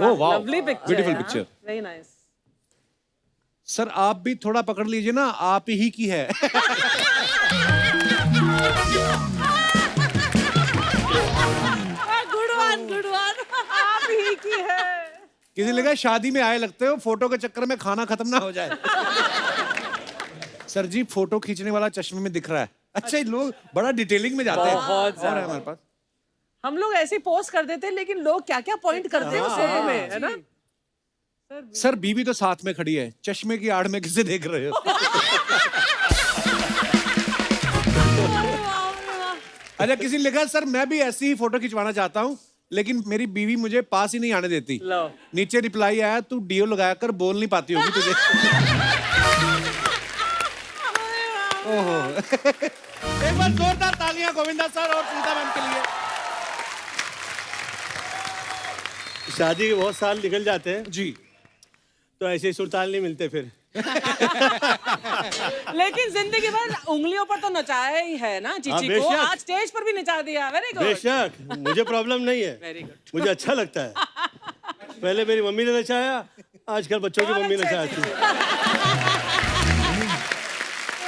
Oh wow, lovely picture, beautiful picture. Very nice. Sir आप भी थोड़ा पकड़ लीजिए ना, आप ही की है। Good one. आप ही की है। किसी ने कहा शादी में आए लगते हो, फोटो के चक्कर में खाना खत्म ना हो जाए। सर जी फोटो खींचने वाला चश्मे में दिख रहा है। अच्छा ये लोग बड़ा डिटेलिंग में जाते हैं। बहुत और है हमारे पास। हम लोग ऐसे पोस्ट कर देते हैं, लेकिन लोग क्या क्या पॉइंट करते हैं उस फोटो में, है ना? सर बीवी तो साथ में खड़ी है, चश्मे की आड़ में किसे देख रहे हो? अच्छा किसी ने लिखा सर मैं भी ऐसी ही फोटो खिंचवाना चाहता हूँ, लेकिन मेरी बीवी मुझे पास ही नहीं आने देती। लो। नीचे रिप्लाई आया तू डीओ लगाया कर, बोल नहीं पाती होगी तुझे। ओहो। एक बार जोरदार तालियां गोविंदा सर और सुनीता मैम के लिए। शादी के बहुत साल निकल जाते हैं जी। तो ऐसे ही सुल्तान नहीं मिलते फिर। लेकिन जिंदगी भर उंगलियों पर तो नचाया ही है ना चीची को, बेशक। आज स्टेज पर भी नचा दिया। Very good. बेशक, मुझे प्रॉब्लम नहीं है। Very good. मुझे अच्छा लगता है। पहले मेरी मम्मी ने नचाया, आजकल बच्चों की मम्मी नचाती है।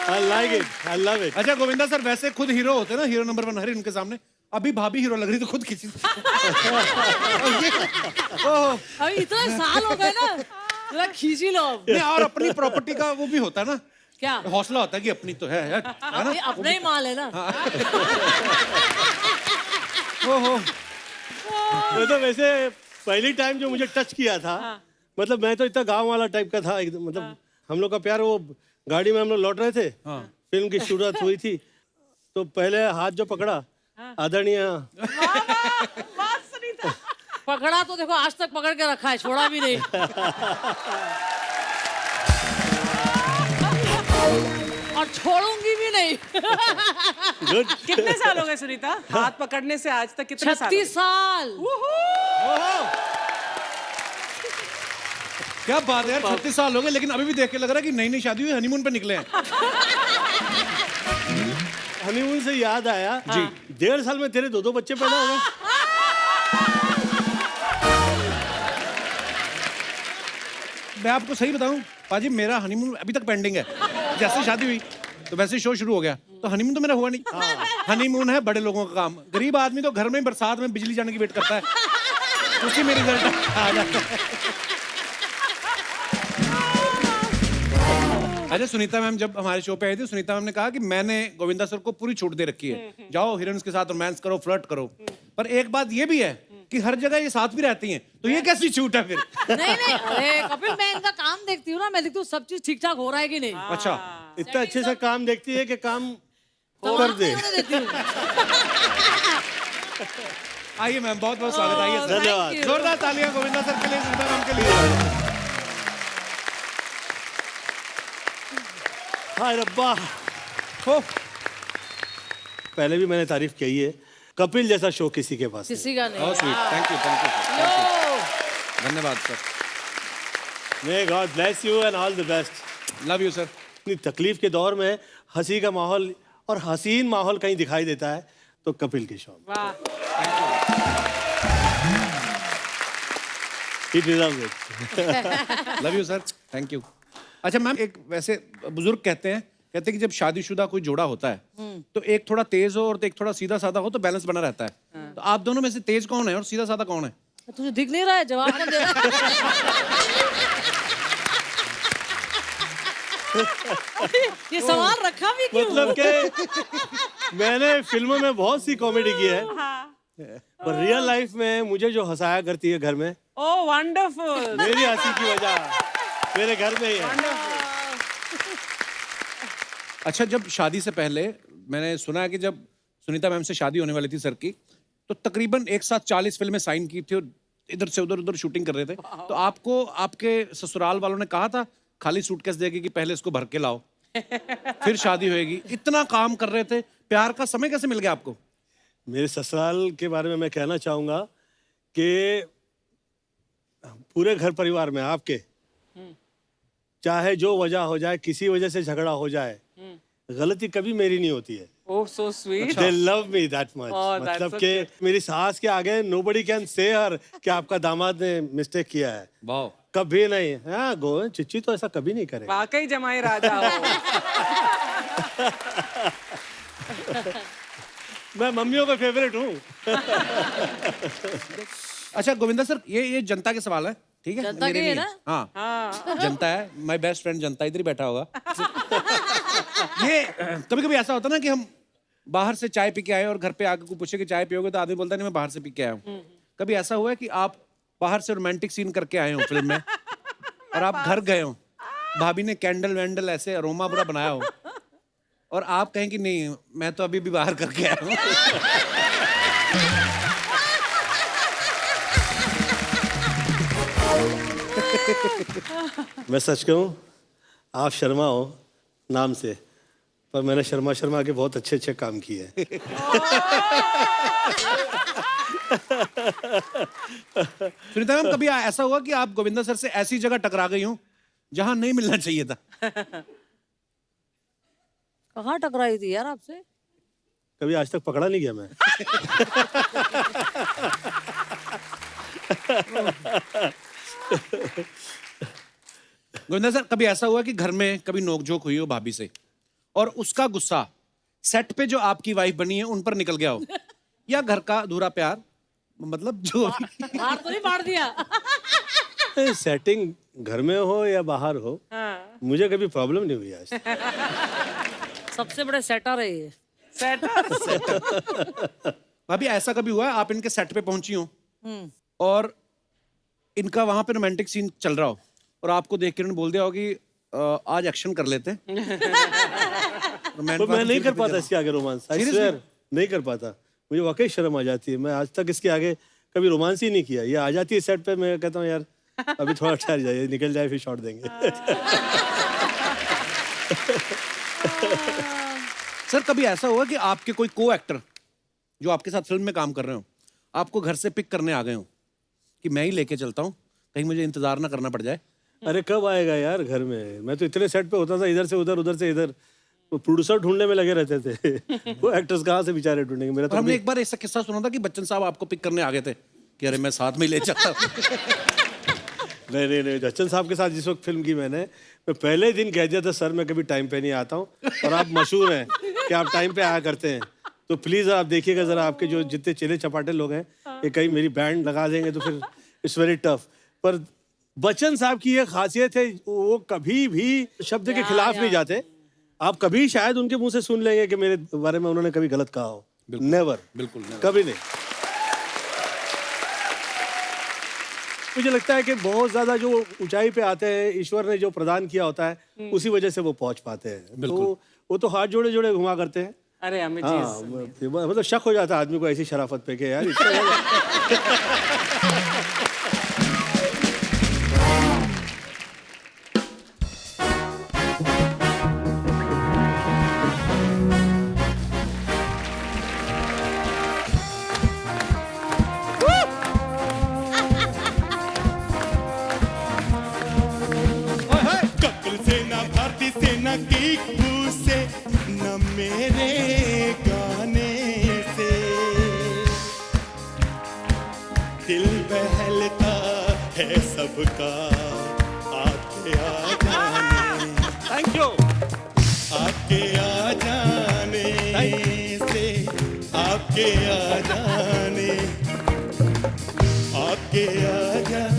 I like it, I love it. अच्छा गोविंदा सर वैसे खुद हीरो होते हैं ना, हीरो नंबर 1 हर उनके सामने। अभी भाभी हीरो लग रही तो खुद किसी। अभी इतने साल हो गए ना, जरा खींची लो अब। नहीं, और अपनी प्रॉपर्टी का वो भी होता है ना, क्या हौसला होता है कि अपनी तो है ना। ये अपना ही माल है ना। ओहो। मैं तो वैसे पहली टाइम जो मुझे टच किया था, मतलब मैं तो इतना गांव वाला टाइप का था एकदम, मतलब हम लोग का प्यार, वो गाड़ी में हम लोग लौट रहे थे, फिल्म की शुरुआत हुई थी, तो पहले हाथ जो पकड़ा आदरणीय। बात सुनी था। पकड़ा तो देखो आज तक पकड़ के रखा है, छोड़ा भी नहीं। और छोड़ूंगी भी नहीं। गुड। कितने साल हो गए सुनीता हाथ पकड़ने से आज तक? कितने साल? 36 साल। क्या बात है यार, 36 साल हो गए लेकिन अभी भी देख के लग रहा है कि नई नई शादी हुई, हनीमून पे निकले हैं। हनीमून से याद आया जी, 1.5 साल में तेरे 2 बच्चे पैदा हो गए। मैं आपको सही बताऊं पाजी, मेरा हनीमून अभी तक पेंडिंग है। जैसे शादी हुई तो वैसे शो शुरू हो गया, तो हनीमून तो मेरा हुआ नहीं। हनीमून है बड़े लोगों का काम, गरीब आदमी तो घर में बरसात में बिजली जाने की वेट करता है, उसी में रिजल्ट आ जाता है। अच्छा सुनीता मैम जब हमारे शो पे आई थी, सुनीता मैम ने कहा कि मैंने गोविंदा सर को पूरी छूट दे रखी है, जाओ हीरोइंस के साथ रोमांस करो, फ्लर्ट करो। पर एक बात ये भी है कि हर जगह ये साथ भी रहती हैं, तो ये कैसी छूट है फिर? नहीं अरे कपिल, मैं इनका काम देखती हूँ ना, मैं देखती हूँ सब चीज ठीक ठाक हो रहा है कि नहीं। अच्छा इतना अच्छे से काम देखती है कि काम कर दे। आइए मैम, बहुत बहुत स्वागत। आइए सर। धन्यवाद। जोरदार तालियां गोविंदा सर के लिए, सुनीता मैम के लिए। हाय रब्बा। हो पहले भी मैंने तारीफ की है, कपिल जैसा शो किसी के पास नहीं। किसी का नहीं। बहुत स्वीट, थैंक यू लो। धन्यवाद sir. May God bless you and all the best। Love you sir. इतनी तकलीफ के दौर में हंसी का माहौल और हसीन माहौल कहीं दिखाई देता है तो कपिल के शो में। वाह। He deserves it। Love you sir, thank you. अच्छा मैम, एक वैसे बुजुर्ग कहते हैं कि जब शादीशुदा कोई जोड़ा होता है तो एक थोड़ा तेज हो और एक थोड़ा सीधा साधा हो तो बैलेंस बना रहता है। तो आप दोनों में से तेज कौन है और सीधा साधा कौन है? तुझे दिख नहीं रहा है, जवाब कौन दे रहा है? ये सवाल रखा भी क्यों? मतलब कि मैंने फिल्मों में बहुत सी कॉमेडी की है, पर रियल लाइफ में मुझे जो हंसाया करती है घर में, ओह वंडरफुल। मेरी हंसी की वजह मेरे घर में ही है। अच्छा जब शादी से पहले मैंने सुना है कि जब सुनीता मैम से शादी होने वाली थी सर की, तो तकरीबन एक साथ 40 फिल्में साइन की थी और इधर से उधर शूटिंग कर रहे थे। तो आपको आपके ससुराल वालों ने कहा था खाली सूटकेस देगी कि पहले इसको भर के लाओ फिर शादी होएगी? इतना काम कर रहे थे, प्यार का समय कैसे मिल गया आपको? मेरे ससुराल के बारे में मैं कहना चाहूंगा कि पूरे घर परिवार में आपके चाहे जो वजह हो जाए, किसी वजह से झगड़ा हो जाए, गलती कभी मेरी नहीं होती है। Oh so sweet. They love me that much. Oh, that's मतलब so कि मेरी सास के आगे nobody can say her कि आपका दामाद ने मिस्टेक किया है, वाह। कभी नहीं। हाँ गोविंद, चिच्ची तो ऐसा कभी नहीं करेगा। वाकई जमाई राजा हो। मैं मम्मियों का फेवरेट हूँ। अच्छा गोविंदा सर, ये जनता के सवाल है, ठीक है? जनता मेरे के है नहीं। ना? हाँ, हाँ। जनता है। माय बेस्ट फ्रेंड जनता इधर ही बैठा होगा। ये कभी कभी ऐसा होता है ना कि हम बाहर से चाय पी के आए और घर पे आके कोई पूछे कि चाय पियोगे, तो आदमी बोलता है नहीं मैं बाहर से पी के आया हूँ। कभी ऐसा हुआ है कि आप बाहर से रोमांटिक सीन करके आए हो फिल्म में और आप घर गए हो, भाभी ने कैंडल वैंडल ऐसे अरोमा पूरा बनाया हो और आप कहें कि नहीं मैं तो अभी भी बाहर करके आया हूँ? मैं सच कहूँ, आप शर्मा हो नाम से, पर मैंने शर्मा शर्मा के बहुत अच्छे अच्छे काम किए हैं। सुनीता मैम, कभी ऐसा हुआ कि आप गोविंदा सर से ऐसी जगह टकरा गई हो जहां नहीं मिलना चाहिए था? कहाँ टकराई थी यार आपसे? कभी आज तक पकड़ा नहीं गया मैं। गोविंदा सर, कभी ऐसा हुआ कि घर में कभी नोकझोंक हुई हो भाभी से और उसका गुस्सा सेट पे जो आपकी वाइफ बनी है उन पर निकल गया हो, या घर का अधूरा प्यार, मतलब जो हार तो नहीं मार दिया? सेटिंग घर में हो या बाहर हो, हाँ। मुझे कभी प्रॉब्लम नहीं हुई आज। सबसे बड़े सेटर है ये। सेटर। भाभी ऐसा कभी हुआ है आप इनके सेट पे पहुंची हो और इनका वहां पे रोमांटिक सीन चल रहा हो और आपको देख के इन्होंने बोल दिया हो कि आज एक्शन कर लेते हैं? तो मैं नहीं कर पाता इसके आगे रोमांस, आई स्वेयर नहीं कर पाता। मुझे वाकई शर्म आ जाती है। मैं आज तक इसके आगे कभी रोमांस ही नहीं किया। ये आ जाती है सेट पे, मैं कहता हूँ यार अभी थोड़ा ठहर जाइए, निकल जाए फिर शॉट देंगे। सर कभी ऐसा हुआ कि आपके कोई को एक्टर जो आपके साथ फिल्म में काम कर रहे हो आपको घर से पिक करने आ गए हो कि मैं ही लेके चलता हूँ, कहीं मुझे इंतजार ना करना पड़ जाए? अरे कब आएगा यार घर में, मैं तो इतने सेट पे होता था, इधर से उधर उधर से इधर, वो प्रोड्यूसर ढूंढने में लगे रहते थे। वो एक्टर्स कहाँ से बेचारे ढूंढेंगे। मेरा तो हमने एक बार ऐसा किस्सा सुना था कि बच्चन साहब आपको पिक करने आ गए थे कि अरे मैं साथ में ही ले चलता हूँ। नहीं, बच्चन साहब के साथ जिस वक्त फिल्म की मैं पहले दिन कह दिया था सर मैं कभी टाइम पे नहीं आता हूँ और आप मशहूर हैं कि आप टाइम पे आया करते हैं, तो प्लीज आप देखिएगा जरा, आपके जो जितने चेले चपाटे लोग हैं ये कहीं मेरी बैंड लगा देंगे तो फिर इट्स वेरी टफ। पर बच्चन साहब की ये खासियत है, वो कभी भी शब्द के खिलाफ नहीं जाते। आप कभी शायद उनके मुंह से सुन लेंगे कि मेरे बारे में उन्होंने कभी गलत कहा हो। नेवर, बिल्कुल कभी नहीं। मुझे लगता है कि बहुत ज्यादा जो ऊंचाई पे आते हैं, ईश्वर ने जो प्रदान किया होता है उसी वजह से वो पहुंच पाते हैं। तो वो तो हाथ जोड़े जोड़े घुमा करते हैं। अरे अमित हाँ, जी, मतलब शक हो जाता है आदमी को ऐसी शराफत पे कि यार इतना कपिल सेना भारतीय सेना की खून से न मेरे गाने से दिल बहलता है सबका, आके आ जाने, थैंक यू। आके आ जाने से, आके आ जाने, आके आ जाने।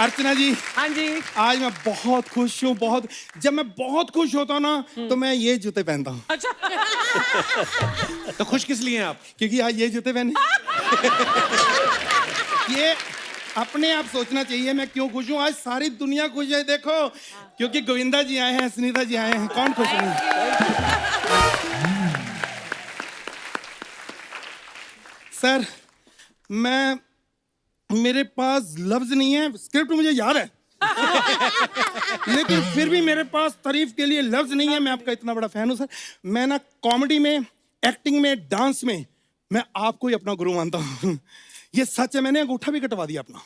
अर्चना जी, हाँ जी, आज मैं बहुत खुश हूँ। बहुत, जब मैं बहुत खुश होता हूँ ना तो मैं ये जूते पहनता हूँ। तो खुश किस लिए हैं आप? क्योंकि आज ये जूते पहने। ये अपने आप सोचना चाहिए मैं क्यों खुश हूँ। आज सारी दुनिया खुश है, देखो, क्योंकि गोविंदा जी आए हैं, सुनीता जी आए हैं, कौन खुश नहीं। सर, मेरे पास लफ्ज नहीं है, स्क्रिप्ट मुझे याद है लेकिन फिर भी मेरे पास तारीफ के लिए लफ्ज नहीं है। मैं आपका इतना बड़ा फैन हूं सर। मैं ना कॉमेडी में, एक्टिंग में, डांस में मैं आपको ही अपना गुरु मानता हूँ। ये सच है, मैंने अंगूठा भी कटवा दिया अपना।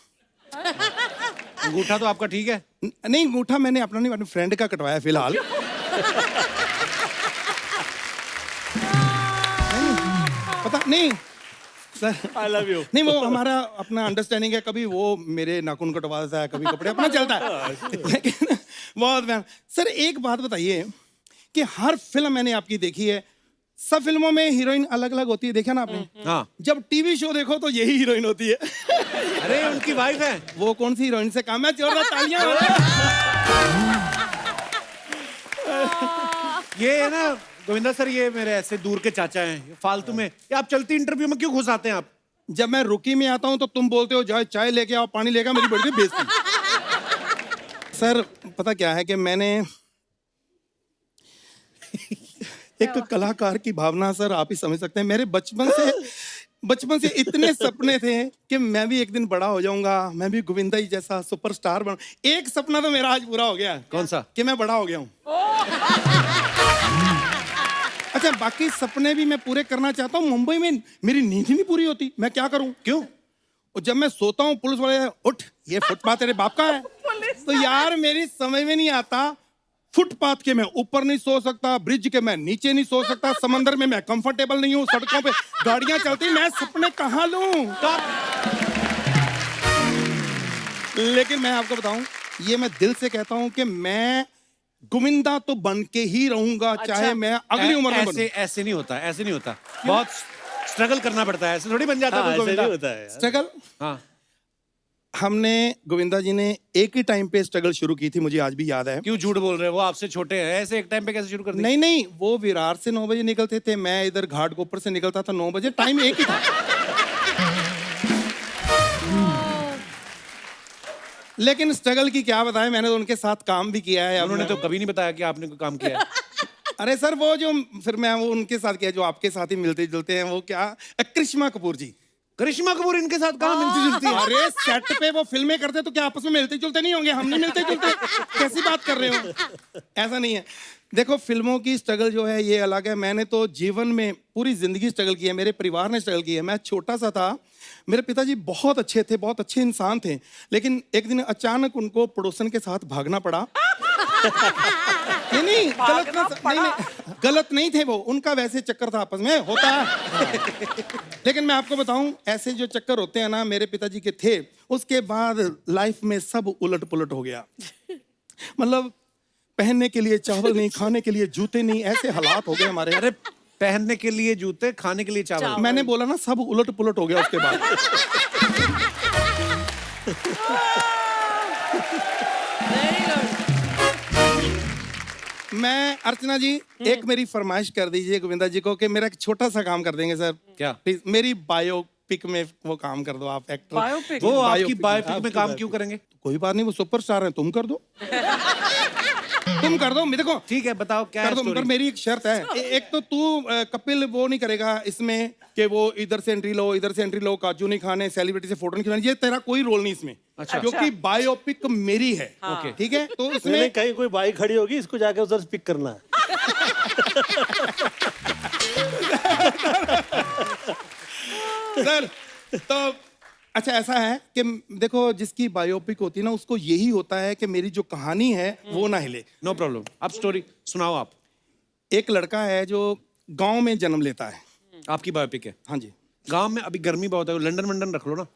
अंगूठा तो आपका ठीक है। नहीं, अंगूठा मैंने अपना नहीं, अपने फ्रेंड का कटवाया फिलहाल। पता नहीं सर, आई लव यू। नहीं वो हमारा अपना अंडरस्टैंडिंग है, कभी वो मेरे नाखून कटवा देता है, कभी कपड़े अपना चलता है। लेकिन बहुत मैम सर, एक बात बताइए कि हर फिल्म मैंने आपकी देखी है, सब फिल्मों में हीरोइन अलग अलग होती है, देखा ना आपने? हाँ। जब टीवी शो देखो तो यही हीरोइन होती है। अरे उनकी वाइफ है। वो कौन सी हीरोइन से काम है? जोरदार तालियां हो। ये है ना गोविंदा सर, ये मेरे ऐसे दूर के चाचा हैं, ये फालतू में ये आप चलती इंटरव्यू में क्यों घुस आते हैं आप? जब मैं रुकी में आता हूं तो तुम बोलते हो जाओ चाय लेके आओ, पानी लेके आओ, मेरी बड़ी बेइज्जती। सर पता क्या है कि मैंने एक कलाकार की भावना, सर आप ही समझ सकते हैं, मेरे बचपन से इतने सपने थे कि मैं भी एक दिन बड़ा हो जाऊंगा, मैं भी गोविंदा ही जैसा सुपरस्टार बनूं। एक सपना तो मेरा आज पूरा हो गया। कौन सा? कि मैं बड़ा हो गया हूं। अच्छा, बाकी सपने भी मैं पूरे करना चाहता हूँ। मुंबई में मेरी नींद ही नहीं पूरी होती, मैं क्या करूं? क्यों? और जब मैं सोता हूँ पुलिस वाले उठ, ये फुटपाथ तेरे बाप का है। तो यार मेरी समझ में नहीं आता, फुटपाथ के मैं ऊपर नहीं सो सकता, ब्रिज के मैं नीचे नहीं सो सकता, समंदर में मैं कंफर्टेबल नहीं हूँ, सड़कों पे गाड़ियां चलती, मैं सपने कहाँ लूं? लेकिन मैं आपको बताऊं, ये मैं दिल से कहता हूं कि मैं गोविंदा तो बन के ही रहूंगा, चाहे मैं अगली उम्र में बनूं। ऐसे नहीं होता, ऐसे नहीं होता, बहुत स्ट्रगल करना पड़ता है, ऐसे थोड़ी बन जाता है कोई गोविंदा। होता है स्ट्रगल। हाँ, हमने गोविंदा जी ने एक ही टाइम पे स्ट्रगल शुरू की थी, मुझे आज भी याद है। क्यों झूठ बोल रहे हैं? वो आपसे छोटे हैं, ऐसे एक टाइम पे कैसे शुरू कर दिया? नहीं, वो विरार से 9 बजे निकलते थे, मैं इधर घाटकोपर से निकलता था 9 बजे, टाइम एक ही था। लेकिन स्ट्रगल की क्या बताएं, मैंने तो उनके साथ काम भी किया है। उन्होंने तो कभी नहीं बताया कि आपने कोई काम किया है। अरे सर, वो जो फिर मैं वो उनके साथ किया जो आपके साथ ही मिलते जुलते हैं, वो क्या, करिश्मा कपूर जी। करिश्मा कपूर इनके साथ कहाँ मिलती जुलती है? अरे सेट पे वो फिल्में करते तो क्या आपस में मिलते जुलते नहीं होंगे? हम नहीं मिलते जुलते, कैसी बात कर रहे हो? ऐसा नहीं है। देखो, फिल्मों की स्ट्रगल जो है ये अलग है। मैंने तो जीवन में पूरी जिंदगी स्ट्रगल की है, मेरे परिवार ने स्ट्रगल की है। मैं छोटा सा था, मेरे पिताजी बहुत अच्छे थे, बहुत अच्छे इंसान थे, लेकिन एक दिन अचानक उनको पड़ोसन के साथ भागना पड़ा। नहीं, गलत नहीं थे वो, उनका वैसे चक्कर था, आपस में होता है। लेकिन मैं आपको बताऊं, ऐसे जो चक्कर होते हैं ना, मेरे पिताजी के थे। उसके बाद लाइफ में सब उलट पुलट हो गया। मतलब पहनने के लिए चावल नहीं, खाने के लिए जूते नहीं, ऐसे हालात हो गए हमारे। अरे पहनने के लिए जूते, खाने के लिए चावल। मैंने बोला ना, सब उलट पुलट हो गया उसके बाद। मैं, अर्चना जी, एक मेरी फरमाइश कर दीजिए गोविंदा जी को कि मेरा एक छोटा सा काम कर देंगे सर। क्या? प्लीज मेरी बायोपिक में वो काम कर दो आप, एक्टर। बायोपिक? वो आपकी बायोपिक में काम क्यों करेंगे? कोई बात नहीं, वो सुपरस्टार हैं, तुम कर दो। तुम कर दो, देखो ठीक है, बताओ क्या कर है दो, स्टोरी? मगर मेरी एक शर्त है। एक तो तू कपिल वो नहीं करेगा इसमें कि वो इधर से एंट्री लो, इधर से एंट्री लो, काजू नहीं खाने, सेलिब्रिटी से फोटो नहीं खिलानी, ये तेरा कोई रोल नहीं इसमें। अच्छा। क्योंकि बायोपिक मेरी है। ओके। ठीक है, तो नहीं, इसमें कहीं कोई बाइक खड़ी होगी, इसको जाके उधर पिक करना है। सर तो अच्छा ऐसा है कि देखो, जिसकी बायोपिक होती है ना, उसको यही होता है कि मेरी जो कहानी है वो ना हिले। नो प्रॉब्लम, आप स्टोरी सुनाओ आप। एक लड़का है जो गांव में जन्म लेता है। आपकी बायोपिक है? हाँ जी। गांव में अभी गर्मी बहुत है, लंदन वंडन रख लो ना।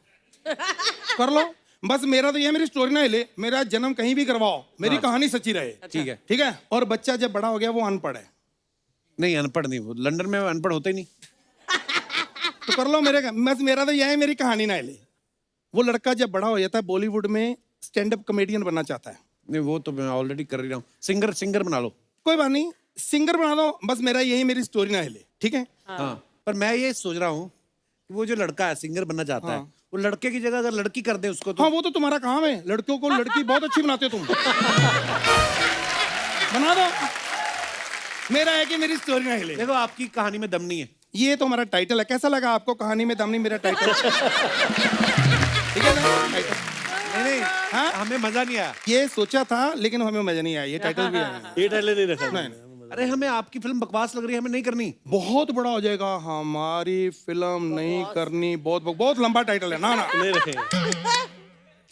कर लो, बस मेरा तो ये, मेरी स्टोरी ना हिले, मेरा जन्म कहीं भी करवाओ, मेरी कहानी सच्ची रहे। ठीक है। ठीक है। और बच्चा जब बड़ा हो गया, वो अनपढ़ है। नहीं, अनपढ़ नहीं, वो लंदन में अनपढ़ होते ही नहीं। तो कर लो बस मेरा तो यह है, मेरी कहानी ना हिले। वो लड़का जब बड़ा हो जाता है, बॉलीवुड में स्टैंड अप कॉमेडियन बनना चाहता है। नहीं, वो तो मैं ऑलरेडी कर ही रहा हूँ। सिंगर बना लो। कोई बात नहीं, सिंगर बना दो, बस मेरा यही, मेरी स्टोरी ना हिले। ठीक है। हाँ, पर मैं ये सोच रहा हूँ कि वो जो लड़का है सिंगर बनना चाहता है, वो लड़के की जगह अगर लड़की कर दे उसको तो। हाँ, वो तो तुम्हारा काम है, लड़कियों को लड़की बहुत अच्छी बनाते हो तुम। बना दो, मेरा है कि मेरी स्टोरी ना हिले। देखो, आपकी कहानी में दम नहीं है। ये तो हमारा टाइटल है। कैसा लगा आपको? कहानी में दम नहीं, मेरा टाइटल। ठीक है ना टाइटल? नहीं, हाँ? हमें मजा नहीं आया। ये सोचा था लेकिन हमें मजा नहीं आया, ये टाइटल भी आया। ये टाइटल नहीं रखा। अरे हमें आपकी फिल्म बकवास लग रही है, हमें नहीं करनी। बहुत बड़ा हो जाएगा, हमारी फिल्म नहीं करनी, बहुत बहुत लंबा टाइटल है ना। नहीं रखेंगे।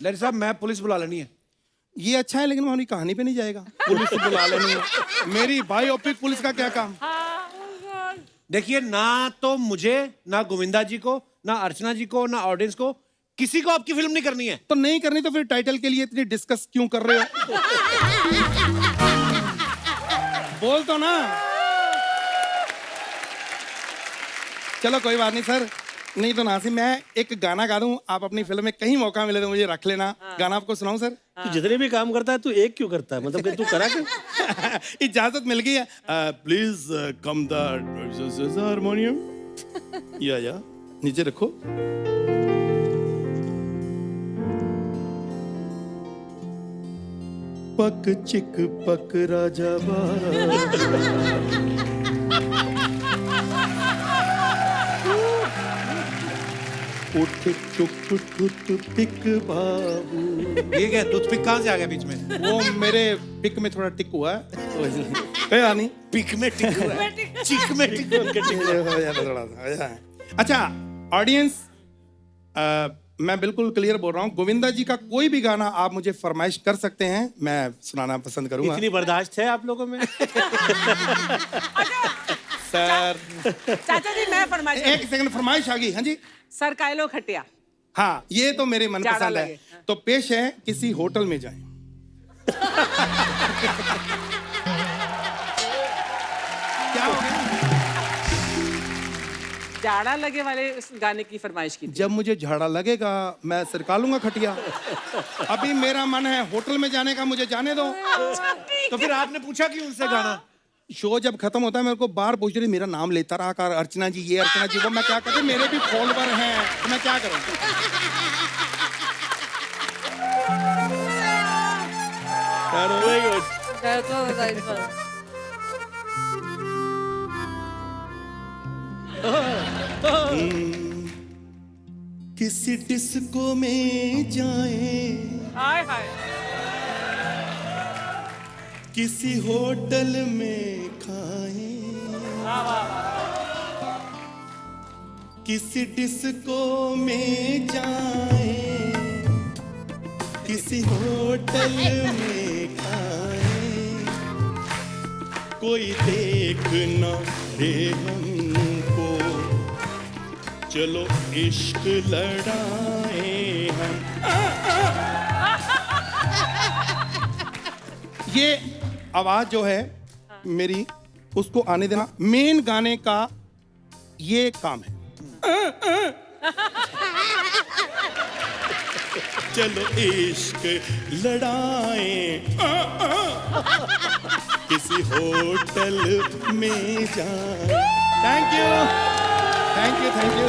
लहरी साहब मैं पुलिस बुला लेनी है। ये अच्छा है, लेकिन हमारी कहानी पे नहीं जाएगा। पुलिस से बुला लेनी है, मेरी बायोपिक पुलिस का क्या काम। देखिए, ना तो मुझे, ना गोविंदा जी को, ना अर्चना जी को, ना ऑडियंस को, किसी को आपकी फिल्म नहीं करनी है। तो नहीं करनी तो फिर टाइटल के लिए इतनी डिस्कस क्यों कर रहे हो? बोल तो ना। चलो कोई बात नहीं सर, नहीं तो नासिम मैं एक गाना गा दूं, आप अपनी फिल्म में कहीं मौका मिले तो मुझे रख लेना। गाना आपको सुनाऊं सर? तू जितने भी काम करता है तू एक क्यों करता है, मतलब कि तू करा क्यों? इजाजत मिल गई है। Please come the harmonium. या नीचे रखो। पक चिक पक राजा उठ चुप टूट पिक बाबू। ये क्या टूथपिक कहाँ से आ गया बीच में? वो मेरे पिक में थोड़ा टिक हुआ है। नहीं पिक में टिक हुआ है, चिक में टिक हुआ है। अच्छा ऑडियंस, मैं बिल्कुल क्लियर बोल रहा हूँ, गोविंदा जी का कोई भी गाना आप मुझे फरमाइश कर सकते हैं, मैं सुनाना पसंद करूंगा। इतनी बर्दाश्त है आप लोगों में? सर चाचा जी मैं फरमाइश, एक सेकंड, फरमाइश आ गई। हाँ जी सर कायलो खटिया। हाँ, ये तो मेरे मन जाड़ा पसंद है। लगे। तो पेश है, किसी होटल में जाएं। क्या हो गया? जाड़ा लगे वाले उस गाने की फरमाइश की थी। जब मुझे झाड़ा लगेगा मैं सरका लूंगा खटिया। अभी मेरा मन है होटल में जाने का, मुझे जाने दो। तो फिर आपने पूछा क्यों उनसे गाना? शो जब खत्म होता है मेरे को बार पूछ रही, मेरा नाम लेता रहा कर, अर्चना जी ये, अर्चना जी वो। मैं क्या करूं, मेरे भी फॉलोवर हैं, तो मैं क्या करूं? किसी डिस्को में जाए, हाय हाय। किसी होटल में खाए, किसी डिस्को में जाए, किसी होटल में खाए, कोई देख ना दे हमको, चलो इश्क लड़ाए हम। ये आवाज जो है मेरी, उसको आने देना। मेन गाने का ये काम है। चलो इश्क लड़ाए किसी होटल में जाए। Thank you, thank you, thank you,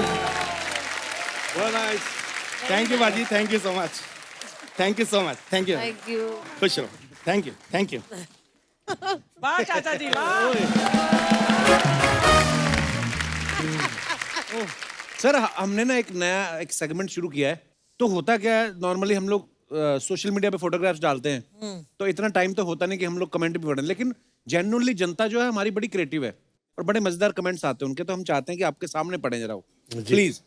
Very nice. Thank you बाजी, thank you so much, thank you so much, thank you, thank you. खुश रहो, थैंक यू, थैंक यू। वाह चाचा जी वाह। सर हमने ना एक नया एक सेगमेंट शुरू किया है। तो होता क्या है, नॉर्मली हम लोग सोशल मीडिया पे फोटोग्राफ्स डालते हैं, तो इतना टाइम तो होता नहीं कि हम लोग कमेंट भी पढ़ें, लेकिन जेन्युइनली जनता जो है हमारी बड़ी क्रिएटिव है और बड़े मजेदार कमेंट्स आते हैं उनके, तो हम चाहते हैं कि आपके सामने पढ़ें जरा वो, प्लीज।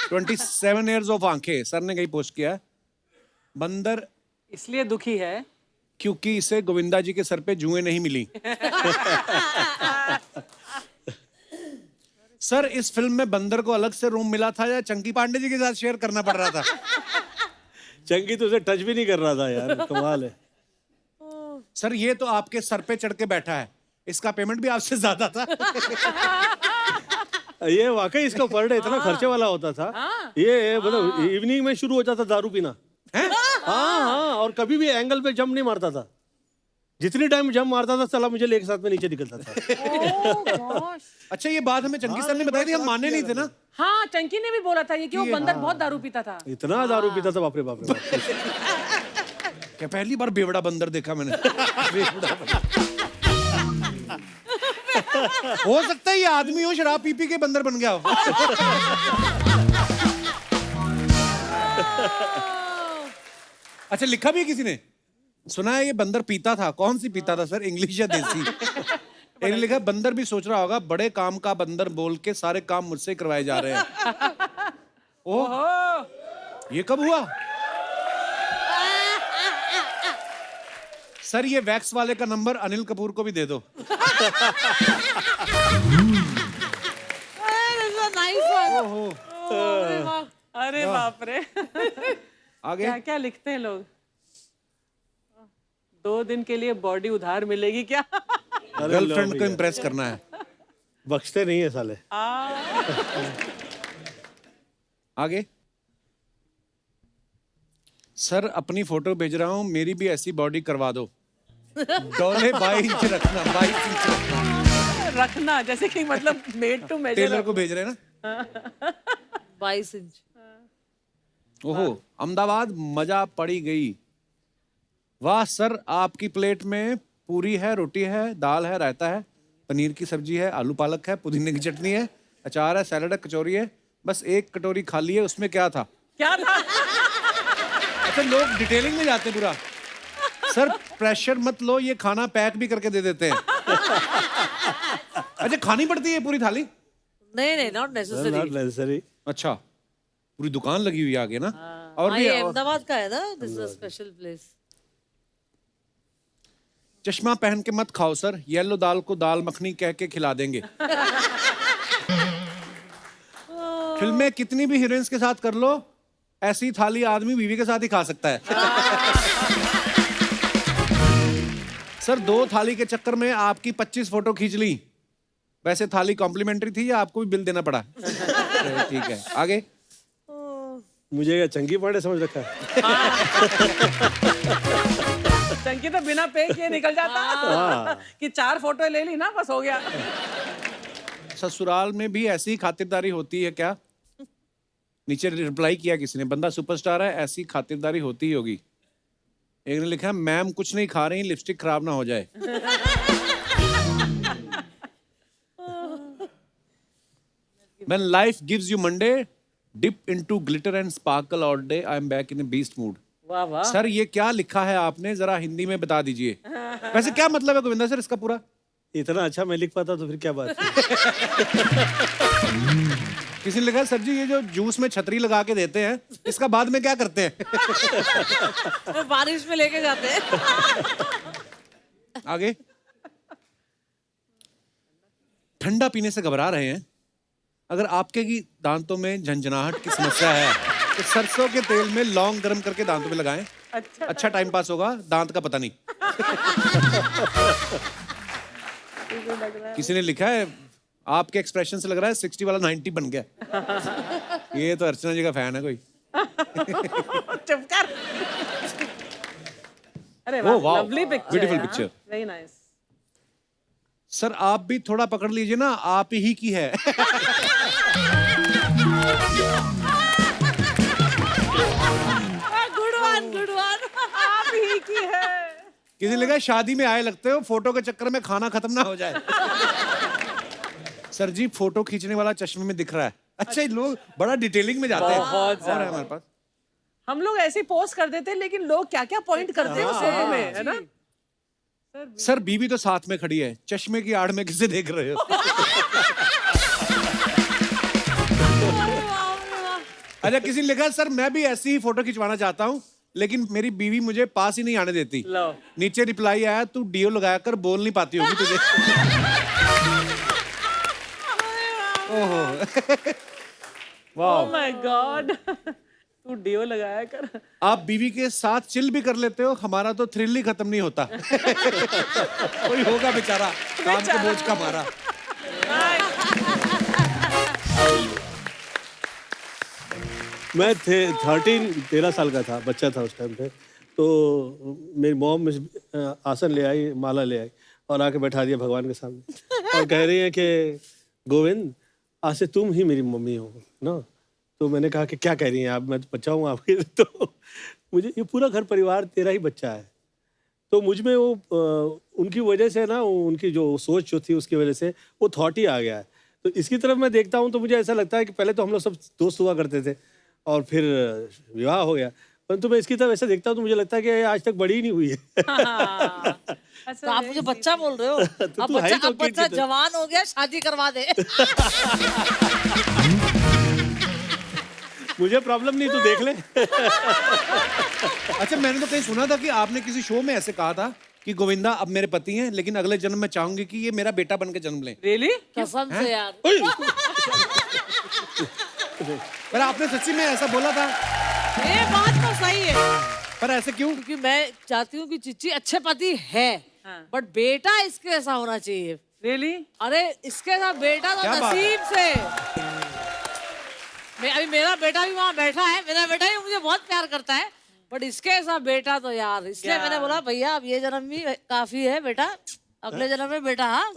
27 years of आंखें, सर ने कहीं पोस्ट किया है। बंदर इसलिए दुखी है क्योंकि इसे गोविंदा जी के सर पे जुएं नहीं मिली। सर इस फिल्म में बंदर को अलग से रूम मिला था या चंकी पांडे जी के साथ शेयर करना पड़ रहा था? चंकी तो उसे टच भी नहीं कर रहा था यार, कमाल है। सर ये तो आपके सर पे चढ़ के बैठा है, इसका पेमेंट भी आपसे ज्यादा था। ये वाकई इसका पर डे इतना खर्चे वाला होता था। ये मतलब इवनिंग में शुरू हो जाता दारू पीना। हाँ, और कभी भी एंगल पे जंप नहीं मारता था। जितनी टाइम जंप मारता था साला मुझे एक साथ में नीचे निकलता था। अच्छा ये बात हमें चंकी सर ने बताई थी, हम माने नहीं थे ना। हाँ चंकी ने भी बोला था ये कि वो बंदर बहुत दारू पीता था। इतना दारू पीता था, बाप रे बाप रे बाप। क्या पहली बार बेवड़ा बंदर देखा मैंने। बेवड़ा बंदर। हो सकता है ये आदमी हो शराब पी पी के बंदर बन गया हो। अच्छा लिखा भी है किसी ने, सुना है ये बंदर पीता था, कौन सी पीता था सर, इंग्लिश या देसी? एक ने लिखा बंदर भी सोच रहा होगा बड़े काम का बंदर बोल के सारे काम मुझसे ही करवाए जा रहे हैं। ओह, ये कब हुआ? सर ये वैक्स वाले का नंबर अनिल कपूर को भी दे दो। अरे बाप रे। आगे क्या क्या लिखते हैं लोग। 2 दिन के लिए बॉडी उधार मिलेगी क्या? गर्लफ्रेंड को इम्प्रेस करना है। बख्शते नहीं है साले। आगे सर अपनी फोटो भेज रहा हूँ, मेरी भी ऐसी बॉडी करवा दो। डोले 22 इंच रखना, 22 इंच रखना। रखना जैसे कि मतलब मेड टू मेजर। टेलर को भेज रहे हैं ना। 22 इंच। ओहो, अहमदाबाद मजा पड़ी गई। वाह सर, आपकी प्लेट में पूरी है, रोटी है, दाल है, रायता है, पनीर की सब्जी है, आलू पालक है, पुदीने की चटनी है, अचार है, सैलड है, कचौरी है, बस एक कटोरी खाली है, उसमें क्या था? क्या था? अच्छा, लोग डिटेलिंग में जाते पूरा। सर प्रेशर मत लो, ये खाना पैक भी करके दे देते हैं। अच्छा, खानी पड़ती है पूरी थाली? नहीं नहीं, नॉट नेसेसरी। Not necessary. अच्छा, पूरी दुकान लगी हुई है आगे ना। और भी ये अहमदाबाद का है ना, this is a special place. चश्मा पहन के मत खाओ सर, येलो दाल को दाल मखनी कह के खिला देंगे। फिल्में कितनी भी हीरोइंस के साथ कर लो, ऐसी थाली आदमी बीवी के साथ ही खा सकता है। सर 2 थाली के चक्कर में आपकी 25 फोटो खींच ली। वैसे थाली कॉम्प्लीमेंट्री थी या आपको भी बिल देना पड़ा? ठीक है, आगे। मुझे क्या चंकी पांडे समझ रखा है? चंकी तो बिना पे किए निकल जाता कि 4 फोटो ले ली ना, बस हो गया। ससुराल में भी ऐसी ही खातिरदारी होती है क्या? नीचे रिप्लाई किया किसी ने, बंदा सुपरस्टार है, ऐसी खातिरदारी होती ही होगी। एक ने लिखा मैम कुछ नहीं खा रही, लिपस्टिक खराब ना हो जाए। When life gives you Monday, dip into glitter and sparkle all day. I am back in a beast mood. वाह वाह। सर ये क्या लिखा है आपने, जरा हिंदी में बता दीजिए। वैसे क्या मतलब है गोविंदा सर इसका पूरा? इतना अच्छा मैं लिख पाता तो फिर क्या बात है? किसी ने लिखा सर जी ये जो जूस में छतरी लगा के देते हैं, इसका बाद में क्या करते हैं? वो बारिश में लेके जाते हैं। आगे। ठंडा पीने से घबरा रहे हैं? अगर आपके की दांतों में झंझनाहट की समस्या है तो सरसों के तेल में लौंग गर्म करके दांतों में लगाएं। अच्छा टाइम पास होगा, दांत का पता नहीं। किसी ने लिखा है आपके एक्सप्रेशन से लग रहा है 60 वाला 90 बन गया। ये तो अर्चना जी का फैन है कोई। चुप कर। अरे Oh, wow. Lovely picture. Beautiful picture. Very nice. Sir आप भी थोड़ा पकड़ लीजिए ना, आप ही की है। Good one, good one. आप ही की है। किसी ने लिखा शादी में आए लगते हो, फोटो के चक्कर में खाना खत्म ना हो जाए। सर जी फोटो खींचने वाला चश्मे में दिख रहा है। अच्छा ये लोग बड़ा डिटेलिंग में जाते हैं। बहुत और है हमारे पास। हम लोग ऐसे पोस्ट कर देते हैं, लेकिन लोग क्या क्या पॉइंट करते हैं उस फोटो में, है ना? सर बीवी तो साथ में खड़ी है, चश्मे की आड़ में किसे देख रहे हो? अच्छा किसी ने लिखा सर मैं भी ऐसी ही फोटो खिंचवाना चाहता हूँ, लेकिन मेरी बीवी मुझे पास ही नहीं आने देती। लो। नीचे रिप्लाई आया तू डीओ लगाया कर, बोल नहीं पाती होगी तुझे। ओहो। Oh my God. तू डीओ लगाया कर। आप बीवी के साथ चिल भी कर लेते हो, हमारा तो थ्रिल ही खत्म नहीं होता। कोई होगा बेचारा काम के बोझ का मारा। मैं 13 साल का था, बच्चा था उस टाइम पे। तो मेरी मॉम आसन ले आई, माला ले आई और आके बैठा दिया भगवान के सामने और कह रही है कि गोविंद आज से तुम ही मेरी मम्मी हो ना। तो मैंने कहा कि क्या कह रही हैं आप, मैं तो बच्चा हूँ आपके। तो मुझे ये पूरा घर परिवार तेरा ही बच्चा है। तो मुझ में वो उनकी वजह से ना, उनकी जो सोच जो थी उसकी वजह से वो थॉट ही आ गया है। तो इसकी तरफ मैं देखता हूँ तो मुझे ऐसा लगता है कि पहले तो हम लोग सब दोस्त हुआ करते थे और फिर विवाह हो गया परंतु मैं इसकी तरफ ऐसे देखता हूँ तो मुझे लगता है कि आज तक बड़ी ही नहीं हुई है। हाँ। तो आप मुझे बच्चा बोल रहे हो? अब तू है ही तो अब बच्चा kid की तरह। जवान हो गया, शादी करवा दे। मुझे प्रॉब्लम नहीं, तू देख ले। अच्छा, मैंने तो कहीं सुना था कि आपने किसी शो में ऐसे कहा था कि गोविंदा अब मेरे पति हैं, लेकिन अगले जन्म में चाहूंगी कि ये मेरा बेटा बन के जन्म लें। रियली? कसम से यार। पर आपने सच्ची में ऐसा बोला था? ये बात तो सही है, पर ऐसे क्यों? क्योंकि मैं चाहती हूँ कि चिच्ची अच्छे पति है, हाँ। बट बेटा इसके ऐसा होना चाहिए। रियली? अरे इसके साथ बेटा तो क्या बात है? नसीब से। अभी मेरा बेटा भी वहाँ बैठा है, मेरा बेटा भी मुझे बहुत प्यार करता है, बट इसके साथ बेटा तो यार, इसलिए क्या? मैंने बोला भैया अब ये जन्म भी काफी है बेटा, अगले जन्म में बेटा। हाँ।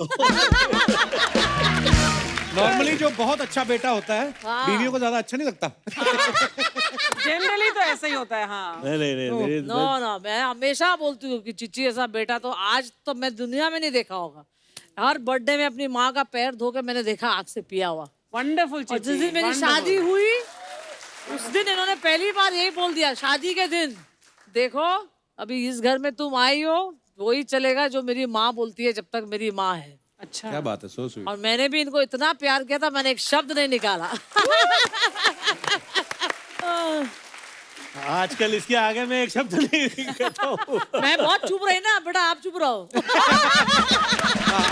नॉर्मली जो बहुत अच्छा बेटा होता है हाँ। बीवियों को ज्यादा अच्छा नहीं लगता। जनरली तो ऐसा ही होता है। हाँ। नहीं नो नो, मैं हमेशा बोलती हूँ कि चिच्ची ऐसा बेटा तो आज तो मैं दुनिया में नहीं देखा होगा। हर बर्थडे में अपनी माँ का पैर धो के मैंने देखा आग से पिया हुआ। वंडरफुल। और जिस दिन मेरी शादी हुई उस दिन इन्होंने पहली बार यही बोल दिया, शादी के दिन, देखो अभी इस घर में तुम आई हो, वही चलेगा जो मेरी माँ बोलती है जब तक मेरी माँ है। अच्छा। क्या बात है, सो स्वीट। और मैंने भी इनको इतना प्यार किया था, मैंने एक शब्द नहीं निकाला। आजकल इसके आगे मैं एक शब्द नहीं कहता हूँ। मैं बहुत चुप रही ना बेटा, आप चुप रहो।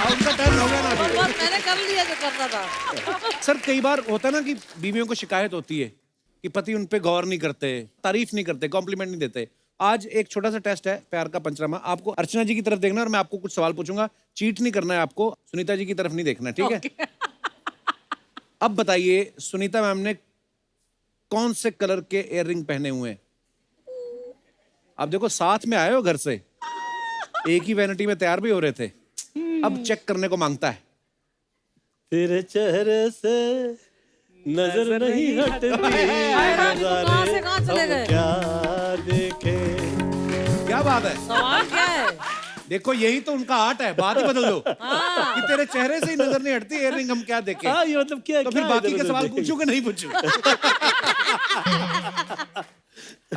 उनका टर्न हो गया ना अभी। बस मैंने कर लिया जो करना था। सर कई बार होता है ना कि बीवियों को शिकायत होती है कि पति उन पे गौर नहीं करते, तारीफ नहीं करते, कॉम्प्लीमेंट नहीं देते। आज एक छोटा सा टेस्ट है प्यार का पंचनामा। आपको अर्चना जी की तरफ देखना है और मैं आपको कुछ सवाल पूछूंगा। चीट नहीं करना है आपको, सुनीता जी की तरफ नहीं देखना है, ठीक है? अब बताइए सुनीता मैम ने कौन से कलर के इयररिंग पहने हुए हैं? आप देखो साथ में आए हो घर से, एक ही वैनिटी में तैयार भी हो रहे थे, अब चेक करने को मांगता है। तेरे चेहरे से नजर नहीं हटती, कहाँ से कहाँ चले गए? क्या देखे। क्या बात है? सवाल क्या है? देखो यही तो उनका आर्ट है, बात ही बदल दो कि तेरे चेहरे से ही नजर नहीं हटती, इयररिंग हम क्या देखें? हाँ, ये मतलब क्या? तो फिर क्या बाकी इधर के उधर सवाल देखें? पूछूं कि नहीं पूछूं?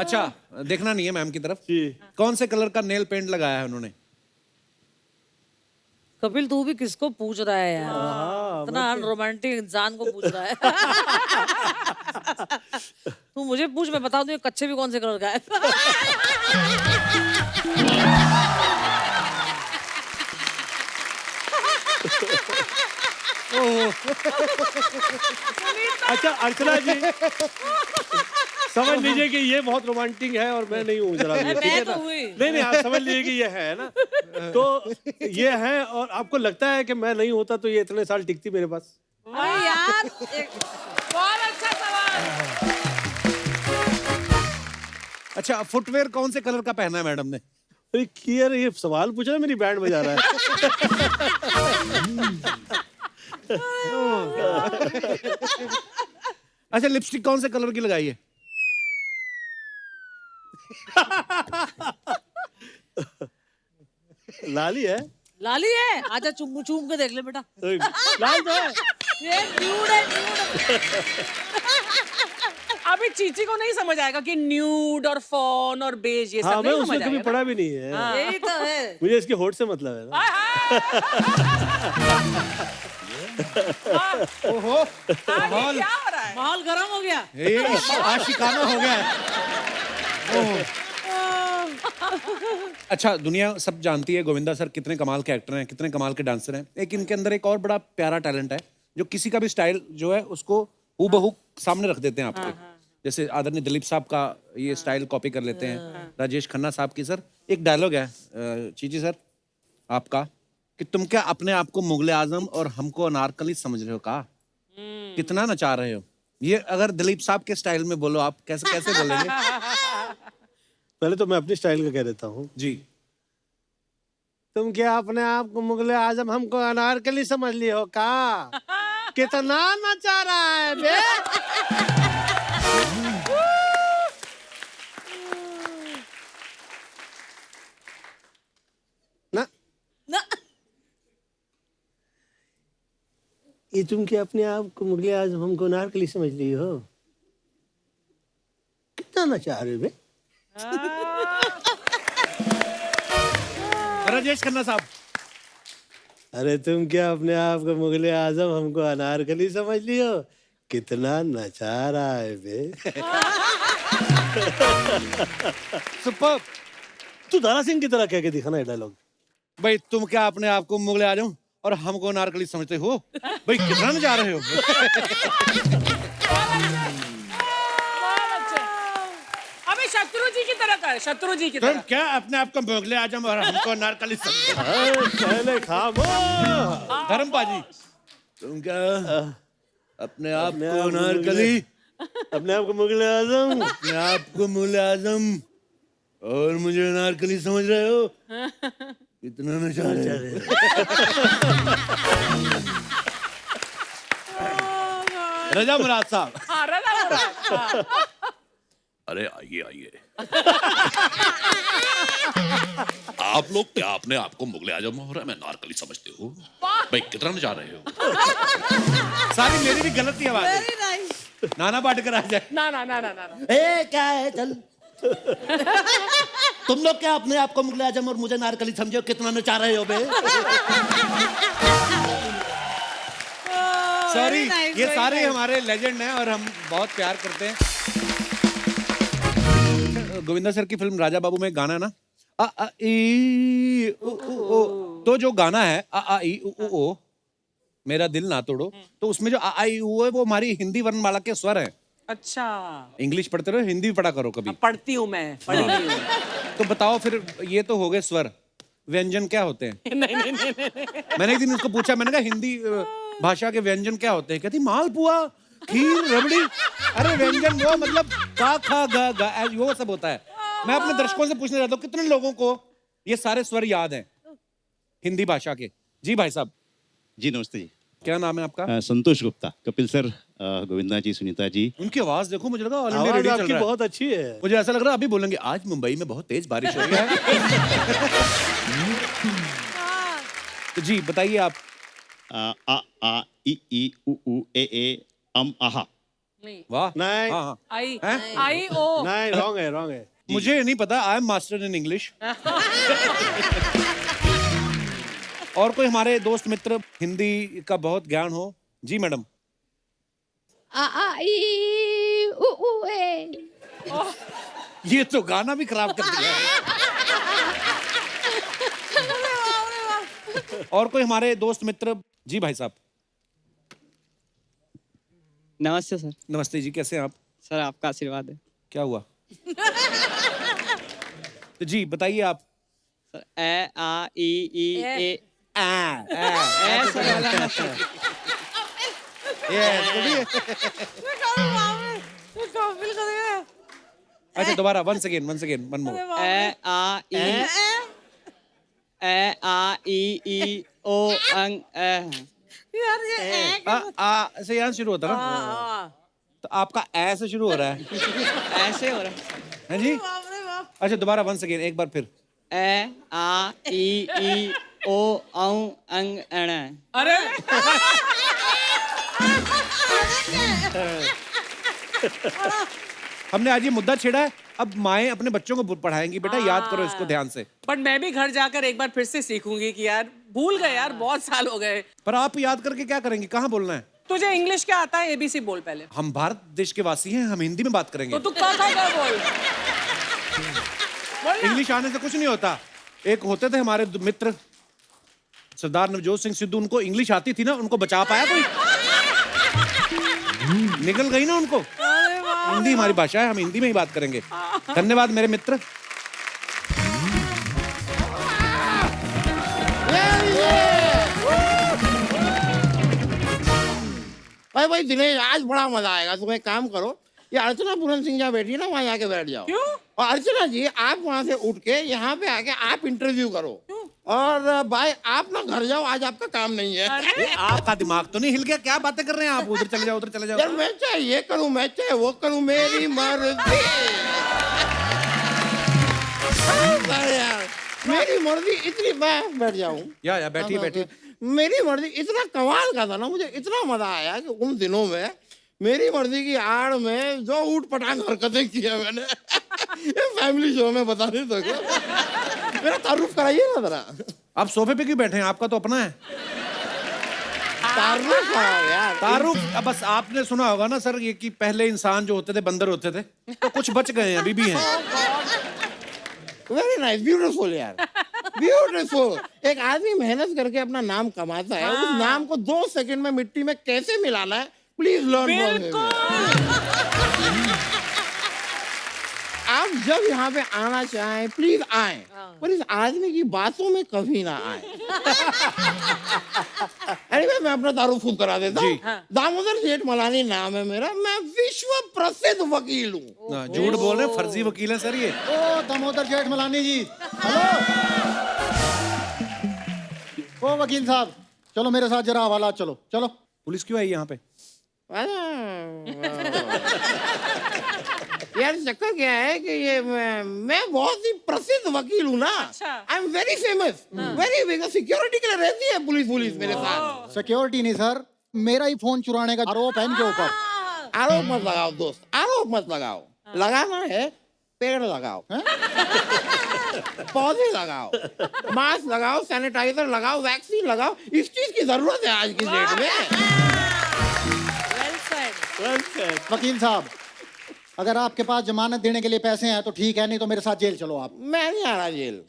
अच्छा, देखना नहीं है मैम की तरफ। जी। कौन से कलर का नेल पेंट लगाया है उन्होंने? कपिल तू भी किसको पूछ रहा है यार? इतना रोमांटिक इंसान को पूछ रहा है। तू मुझे पूछ, मैं बता दूं ये कच्चे भी कौन से कलर का है। अच्छा अर्चना जी, समझ लीजिए कि ये बहुत रोमांटिक है और मैं नहीं हूँ जरा भी, ठीक है मैं ना? तो हुई। नहीं आप समझ लीजिए कि ये है ना, तो ये है और आपको लगता है कि मैं नहीं होता तो ये इतने साल टिकती मेरे पास। अरे यार बहुत अच्छा सवाल। अच्छा, फुटवेयर कौन से कलर का पहना है मैडम ने? अरे यार ये सवाल पूछ रहा है, मेरी बैंड बजा रहा है। अच्छा, लिपस्टिक कौन से कलर की लगाई है? लाली है। लाली है, आजा चुम चुम के देख ले बेटा। लाल तो है। ये न्यूड है, न्यूड। अभी चीची को नहीं समझ आएगा कि न्यूड और फॉन और बेज ये हाँ, सब मैं नहीं उसमें समझ कभी आएगा। पढ़ा भी नहीं है। यही तो है। मुझे इसके होठ से मतलब है ना। ओहो, ये क्या हो रहा है? माहौल गर्म हो गया। ये आशिकाना हो गया है। ओह। अच्छा, दुनिया सब जानती है गोविंदा सर कितने कमाल के एक्टर हैं, कितने कमाल के डांसर हैं। एक इनके अंदर एक और बड़ा प्यारा टैलेंट है, जो किसी का भी स्टाइल जो है उसको हूबहू सामने रख देते हैं आपके। जैसे आदरणीय दिलीप साहब का ये स्टाइल कॉपी कर लेते हैं, राजेश खन्ना साहब की। सर एक डायलॉग है चीची सर आपका, कि तुम क्या अपने आप को मुगले आजम और हमको अनारकली समझ रहे हो? का कितना नचा रहे हो? ये अगर दिलीप साहब के स्टाइल में बोलो आप कैसे कैसे बोलेंगे? पहले तो मैं अपनी स्टाइल का कह देता हूँ। जी। तुम क्या अपने आप को मुगले आजम हमको अनारकली समझ लिए हो का? कितना नचा रहा है बे? ना ना, ये तुम क्या अपने आप को मुगले आजम हमको अनारकली समझ लिए हो? कितना नचा रहे हो बे? राजेश खन्ना साहब, अरे तुम क्या अपने आप को मुगले आजम हमको अनारकली समझ लियो? कितना नचा रहा है बे। सुपर। तू दारा सिंह की तरह कह के दिखाना ये डायलॉग। भाई तुम क्या अपने आप को मुगले आजम और हमको नारकली समझते हो? भाई कितना न जा रहे हो? अबे शत्रु जी की तरह कर, शत्रु जी की तुम तरह। क्या अपने आप को मुगले आजम और हमको नारकली समझते हो? पहले खामोश। धर्मपाजी, तुम क्या अपने आप अपने को आप को नारकली, अपने आप को मुगले आजम, अपने आप को मुगले आजम और मुझे नारकली समझ रहे हो? कितना नशा है। रजा मुराद साहब, हाँ, रजा मुराद, हाँ। अरे आइए आइए। आप लोग क्या अपने आप को मुगले आजम और मैं नारकली समझते हो? भाई कितना जा रहे हो? सारी मेरी भी गलत ही आवाज है। Very nice. नाना पाटेकर आ जाए। ना ना ना ना ना ना। ए क्या है चल। तुम लोग क्या अपने आप को मुगले आजम और मुझे नारकली समझो? कितना नचा रहे हो बे? सॉरी, nice, ये very सारे nice. हमारे लेजेंड हैं और हम बहुत प्यार करते हैं। गोविंदा सर की फिल्म राजा बाबू में गाना है ना, आ आ ई उ ओ, तो जो गाना है आ आ ई उ ओ मेरा दिल ना तोड़ो, तो उसमें जो आ आ ई उ है वो हमारी हिंदी वर्णमाला के स्वर हैं। अच्छा, इंग्लिश पढ़ते रहो, हिंदी भी पढ़ा करो कभी। पढ़ती हूँ मैं, पढ़ी नहीं हूँ। तो बताओ फिर, ये तो हो गए स्वर, व्यंजन क्या होते हैं? नहीं नहीं नहीं नहीं। मैंने एक दिन उसको पूछा, मैंने कहा हिंदी भाषा के व्यंजन क्या होते हैं? कहती मालपुआ, खीर, रबड़ी। अरे व्यंजन वो मतलब का खा गा गा वो सब होता है। मैं अपने दर्शकों से पूछना चाहता हूँ, कितने लोगों को ये सारे स्वर याद हैं हिंदी भाषा के? जी भाई साहब, जी नमस्ते जी। क्या नाम है आपका? संतोष गुप्ता। कपिल सर, गोविंदा जी, सुनीता जी। उनकी आवाज देखो, मुझे लगा ऑल इंडिया आवाज रेडियो चल आपकी रहा है। बहुत अच्छी है। मुझे ऐसा लग रहा है अभी बोलेंगे आज मुंबई में बहुत तेज बारिश हो रही है। तो जी बताइए आप। आ आ ई उ ए आहा। नहीं, वाह। नहीं। हाँ हाँ। आई हैं? आई ओ। नहीं, रॉन्ग है, रॉन्ग है। मुझे नहीं पता, I am master in English. और कोई हमारे दोस्त मित्र हिंदी का बहुत ज्ञान हो? जी मैडम। आ आ ई उ ए। ये तो गाना भी खराब कर दिया है। और कोई हमारे दोस्त मित्र? जी भाई साहब। नमस्ते सर। नमस्ते जी, कैसे हैं आप? सर आपका आशीर्वाद है। क्या हुआ? तो जी बताइए आप। सर ए आ ई ए ऐसे अच्छा दोबारा, वंस अगेन वन मोर। ए आ ई ओ अंग ए। यार ये आ से यहाँ शुरू होता ना, तो आपका ऐ से शुरू हो रहा है। ऐसे हो रहा हैं जी? बाप रे बाप। अच्छा दोबारा, वंस अगेन, एक बार फिर। ए आ ई ओ अंग अण। अरे हमने आज ये मुद्दा छेड़ा है, अब माएं अपने बच्चों को पढ़ाएंगी, बेटा याद करो इसको ध्यान से। बट मैं भी घर जाकर एक बार फिर से सीखूंगी कि यार भूल गए यार, बहुत साल हो गए। पर आप याद करके क्या करेंगी? कहाँ बोलना है? तुझे इंग्लिश क्या आता है? एबीसी बोल पहले। हम भारत देश के वासी हैं, हम हिंदी में बात करेंगे। तो तू क्या बोल। इंग्लिश आने से कुछ नहीं होता। एक होते थे हमारे मित्र सरदार नवजोत सिंह सिद्धू, उनको इंग्लिश आती थी ना, उनको बचा पाया कोई? निकल गई ना उनको। हिंदी हमारी भाषा है, हम हिंदी में ही बात करेंगे। धन्यवाद मेरे मित्र। भाई भाई दिनेश, आज बड़ा मजा आएगा। तुम एक काम करो, ये अर्चना पूरन सिंह जहाँ बैठी है ना, वहाँ जाके बैठ जाओ। क्यों? और अर्चना जी, आप वहाँ से उठ के यहाँ पे आके आप इंटरव्यू करो। और भाई आप ना घर जाओ, आज आपका काम नहीं है। ये आपका दिमाग तो नहीं हिल गया? क्या बातें कर रहे हैं आप? उधर चले जाओ, उधर चले जाओ। यार मैं चाहे ये करूँ, मैं चाहे वो करूँ, मेरी मर्जी। यार मेरी मर्जी इतनी, मैं बैठ जाऊँ। या बैठिए बैठिए। मेरी मर्जी इतना कमाल का था ना, मुझे इतना मजा आया कि उन दिनों में मेरी मर्जी की आड़ में जो ऊट पटांग हरकतें की है मैंने। ये फैमिली शो में बता दे तो क्या? मेरा तारुफ कराइए ना जरा। आप सोफे पे क्यों बैठे हैं? आपका तो अपना है। तारुफ कराओ यार। तारुफ, अब बस आपने सुना होगा ना सर ये कि पहले इंसान जो होते थे बंदर होते थे, तो कुछ बच गए हैं, अभी भी हैं। वेरी नाइस, ब्यूटीफुल यार, ब्यूटीफुल। एक आदमी मेहनत करके अपना नाम कमाता है, उस नाम को 2 सेकंड में मिट्टी में कैसे मिलाना है, प्लीज लर्न फ्रॉम। आप जब यहाँ पे आना चाहें प्लीज आएं, पर इस आदमी की बातों में कभी ना आए। अरे मैं अपना तारुफ खुद करा देता हूँ। दामोदर जेठमलानी नाम है मेरा, मैं विश्व प्रसिद्ध वकील हूँ। झूठ बोल रहे हैं, फर्जी वकील है सर ये। ओ दामोदर जेठमलानी जी, हेलो। ओ वकील साहब, चलो मेरे साथ जरा हवाला, चलो चलो। पुलिस क्यों आई यहाँ पे? यार चक्कर क्या है कि ये मैं बहुत ही प्रसिद्ध वकील हूँ ना। I am very famous, very big. Security के लिए रहती है पुलिस मेरे साथ। सिक्योरिटी नहीं सर, मेरा ही फोन चुराने का आरोप है इनके ऊपर। आरोप मत लगाओ दोस्त, आरोप मत लगाओ। लगाना है पेड़ लगाओ, पौधे लगाओ, मास्क लगाओ, सैनिटाइजर लगाओ, वैक्सीन लगाओ। इस चीज की जरूरत है आज की डेट में। वकील साहब, अगर आपके पास जमानत देने के लिए पैसे हैं तो ठीक है, नहीं तो मेरे साथ जेल चलो आप। मैं नहीं आ रहा जेल।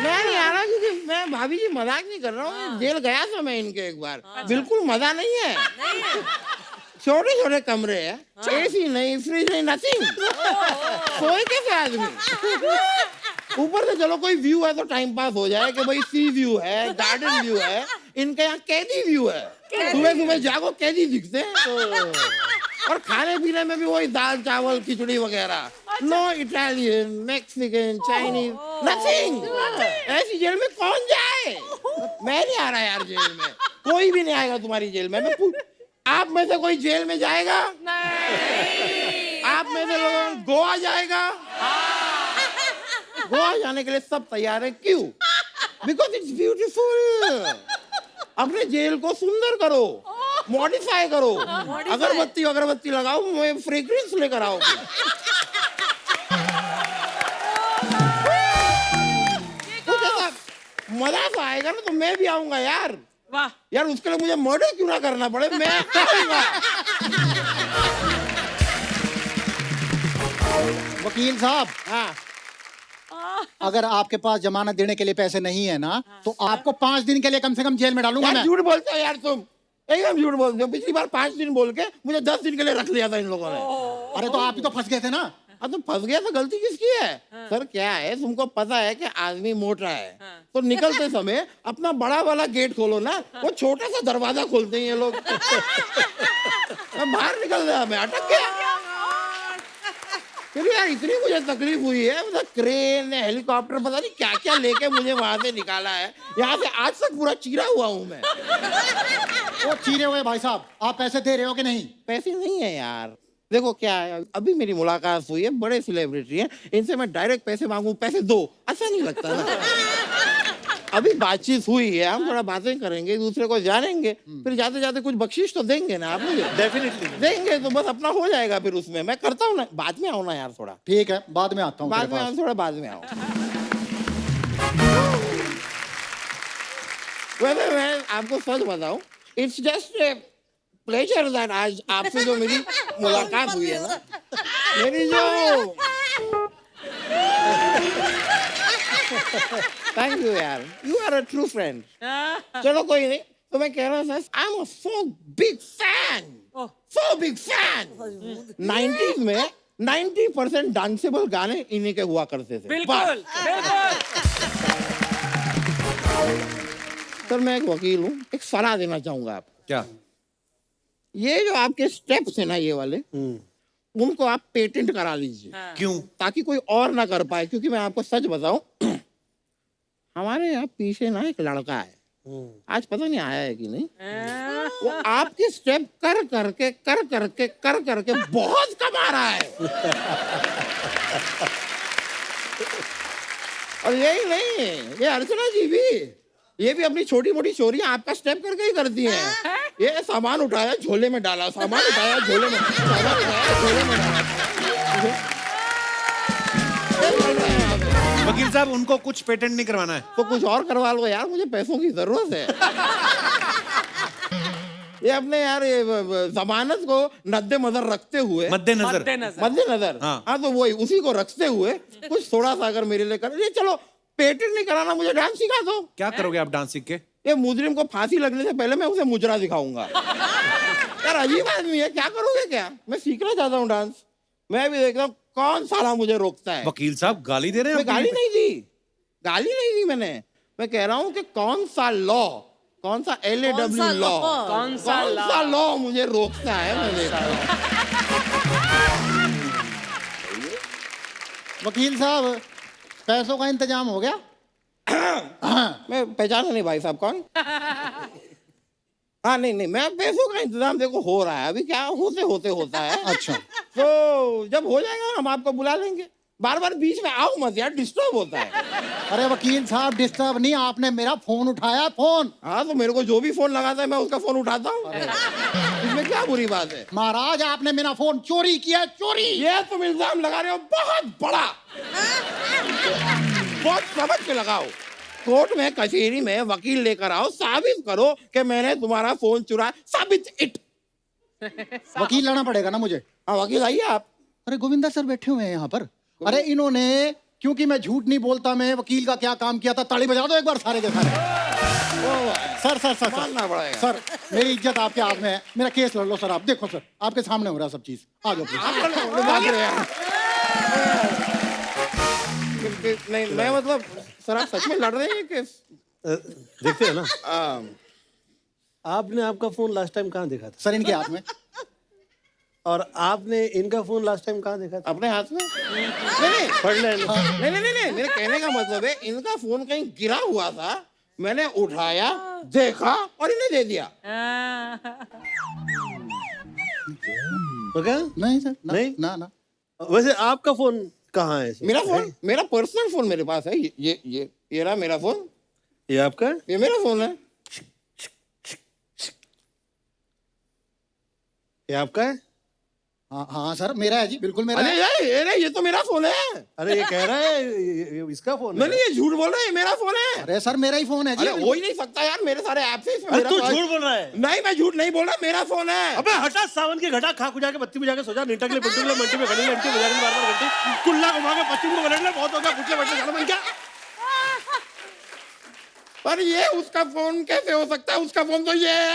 मैं नहीं आ रहा क्योंकि मैं भाभी जी मजाक नहीं कर रहा हूँ। जेल गया था मैं इनके एक बार, बिल्कुल मजा नहीं है। छोटे छोटे कमरे हैं, एसी नहीं, फ्रिज नहीं, नथिंग। सोए कैसे आदमी? ऊपर से चलो कोई व्यू है तो टाइम पास हो जाए कि भाई सी व्यू है, गार्डन व्यू है। इनके यहाँ कैदी व्यू है, सुबह सुबह जागो कैदी दिखते हैं। और खाने पीने में भी वही दाल चावल खिचड़ी वगैरह। No Italian, Mexican, Chinese, nothing. ऐसी जेल में कौन जाए? मैं नहीं आ रहा यार जेल में, कोई भी नहीं आएगा तुम्हारी जेल में। आप में से कोई जेल में जाएगा? नहीं। आप में से लोग गोवा जाएगा? गोवा जाने के लिए सब तैयार है। क्यों? Because it's beautiful. अपने जेल को सुंदर करो, मॉडिफाई करो, अगरबत्ती लगाओ, फ्रेग्रेंस लेकर आओ। कुछ ऐसा मजा तो आएगा ना, तो मैं भी आऊंगा यार। वाह यार, उसके लिए मुझे मर्डर क्यों ना करना पड़े, मैं आऊंगा। वकील साहब, हाँ, अगर आपके पास जमानत देने के लिए पैसे नहीं है ना, तो आपको 5 दिन के लिए कम से कम जेल में डालूंगा मैं। झूठ बोलते हो यार तुम, एकदम झूठ बोलते हो। पिछली बार 5 दिन बोल के मुझे 10 दिन के लिए रख लिया था इन लोगों ने। अरे तो आप ही तो फंस गए थे ना। अब तो फंस गया तो गलती किसकी है? सर क्या है, तुमको पता है कि आदमी मोटा है, तो निकलते समय अपना बड़ा वाला गेट खोलो ना, वो छोटा सा दरवाजा खोलते हैं ये लोग। बाहर निकल गया, मैं अटक गया। फिर यार इतनी मुझे तकलीफ हुई है, मतलब क्रेन हेलीकॉप्टर पता नहीं क्या क्या लेके मुझे वहां से निकाला है। यहाँ से आज तक पूरा चीरा हुआ हूँ मैं। वो चीरे हुए भाई साहब, आप पैसे दे रहे हो कि नहीं? पैसे नहीं है यार। देखो क्या है, अभी मेरी मुलाकात हुई है, बड़े सेलिब्रिटी हैं, इनसे मैं डायरेक्ट पैसे मांगू, पैसे दो, अच्छा नहीं लगता ना। अभी बातचीत हुई है, हम थोड़ा बातें करेंगे, दूसरे को जानेंगे, फिर जाते जाते कुछ बख्शीश तो देंगे ना आप मुझे। डेफिनेटली देंगे तो बस अपना हो जाएगा। फिर उसमें मैं करता हूँ ना, बाद में आओ ना यार थोड़ा। ठीक है, बाद में आता हूँ। बाद में आओ, थोड़ा बाद में आओ। वैसे मैं आपको सच बताऊं, इट्स जस्ट प्लेजर दैट आज आपसे जो मेरी मुलाकात हुई है ना, मेरी जो थैंक यू यार, you are a true friend. चलो कोई नहीं, तो मैं कह रहा था, I am a so big fan, so big fan. 90s में 90% डांसेबल गाने इन्हीं के हुआ करते थे। बिल्कुल सर मैं एक वकील हूँ, एक सलाह देना चाहूंगा आपको। क्या? ये जो आपके स्टेप्स है ना, ये वाले, उनको आप पेटेंट करा लीजिए। क्यों? ताकि कोई और ना कर पाए। क्योंकि मैं आपको सच बताऊं, हमारे यहाँ पीछे ना एक लड़का है, आज पता नहीं आया है कि नहीं, वो आपके स्टेप कर करके बहुत कमा रहा है। और यही नहीं, ये अर्चना जी भी ये भी अपनी छोटी मोटी चोरियां आपका स्टेप करके ही करती हैं। ये सामान उठाया झोले में डाला, सामान उठाया झोले में, सामान उठाया झोले में डाला। ये चल रहा है यहाँ पे। वकील साहब उनको कुछ पेटेंट नहीं करवाना है। तो कुछ और करवा लो यार, मुझे पैसों की जरूरत है। ये अपने यार ये जमानत को मद्देनजर रखते हुए, मद्देनजर हाँ तो वही उसी को रखते हुए कुछ थोड़ा सा अगर मेरे लिए कर, ये चलो पेटेंट नहीं कराना, मुझे डांस सिखा दो। क्या करोगे आप डांस सीख के? ये मुजरिम को फांसी लगने से पहले मैं उसे मुजरा दिखाऊंगा। यार अजीब आदमी है, क्या करोगे क्या? मैं सीखना चाहता हूँ डांस। मैं भी देखता हूँ कौन साला मुझे रोकता है। वकील साहब गाली दे रहे हैं? गाली नहीं दी, गाली नहीं दी मैंने। मैं कह रहा हूँ कि कौन सा लॉ, कौन सा LAW लॉ, कौन सा लॉ मुझे रोकता है, मैं देख रहा हूँ। वकील साहब पैसों का इंतजाम हो गया? मैं पहचाना नहीं भाई साहब कौन? हाँ नहीं मैं पैसों का इंतजाम देखो हो रहा है, अभी क्या होते होता है। अच्छा तो जब हो जाएगा हम आपको बुला लेंगे। बार बार बीच में आओ मत यार, डिस्टर्ब होता है। अरे वकील साहब डिस्टर्ब नहीं, आपने मेरा फोन उठाया। फोन हाँ तो मेरे को जो भी फोन लगाता है मैं उसका फोन उठाता हूँ, इसमें क्या बुरी बात है? महाराज आपने मेरा फोन चोरी किया, चोरी। ये तुम इल्जाम लगा रहे हो बहुत बड़ा, बहुत समझ के लगाओ। कोर्ट में कचहरी में वकील लेकर आओ, साबित करो कि मैंने तुम्हारा फोन चुराया, साबित इट। वकील लाना पड़ेगा ना मुझे? हाँ वकील आइए आप। अरे गोविंदा सर बैठे हुए हैं यहाँ पर। अरे इन्होंने, क्योंकि मैं झूठ नहीं बोलता, मैं वकील का क्या काम किया था, ताली बजा दो एक बार सारे के सारे। Sir sir sir sir sir मेरी इज्जत आपके हाथ में है, मेरा केस लड़ लो सर आप। देखो सर आपके सामने हो रहा सब चीज, आ जाओ प्लीज। नहीं मैं मतलब सर आप सच में लड़ रहे हैं केस? देखते हैं ना। आपने आपका फोन लास्ट टाइम कहाँ देखा था? सर इनके हाथ में। और आपने इनका फोन लास्ट टाइम कहाँ देखा था? अपने हाथ में। नहीं मेरे कहने का मतलब है इनका फोन कहीं गिरा हुआ था, मैंने उठाया, देखा और इन्हें दे दिया। नहीं सर नहीं ना। वैसे आपका फोन कहाँ है? मेरा फोन, मेरा पर्सनल फोन मेरे पास है। ये रहा मेरा फोन। ये आपका है? ये मेरा फोन है। ये आपका है? हाँ सर मेरा है जी, बिल्कुल मेरा है। अरे ये तो मेरा फोन है। अरे ये कह रहा है ये इसका फोन है। नहीं ये झूठ बोल रहा है, ये मेरा फोन है। अरे सर मेरा ही फोन है जी। अरे हो ही नहीं सकता यार, मेरे सारे ऐप से इसमें तू झूठ बोल रहा है। नहीं मैं झूठ नहीं बोल रहा, मेरा फोन है। अबे हटा, सावन की घटा खा खुजा के बत्ती बुझा के सो जा, निटकले पिटकले मंटी में घड़ी घंटी बजा के बार-बार घंटी कुल्ला घुमा के पश्चिम को पलट ले, बहुत हो गया, कुछ बैठने जाना बन क्या? पर ये उसका फोन कैसे हो सकता है? उसका फोन तो ये है।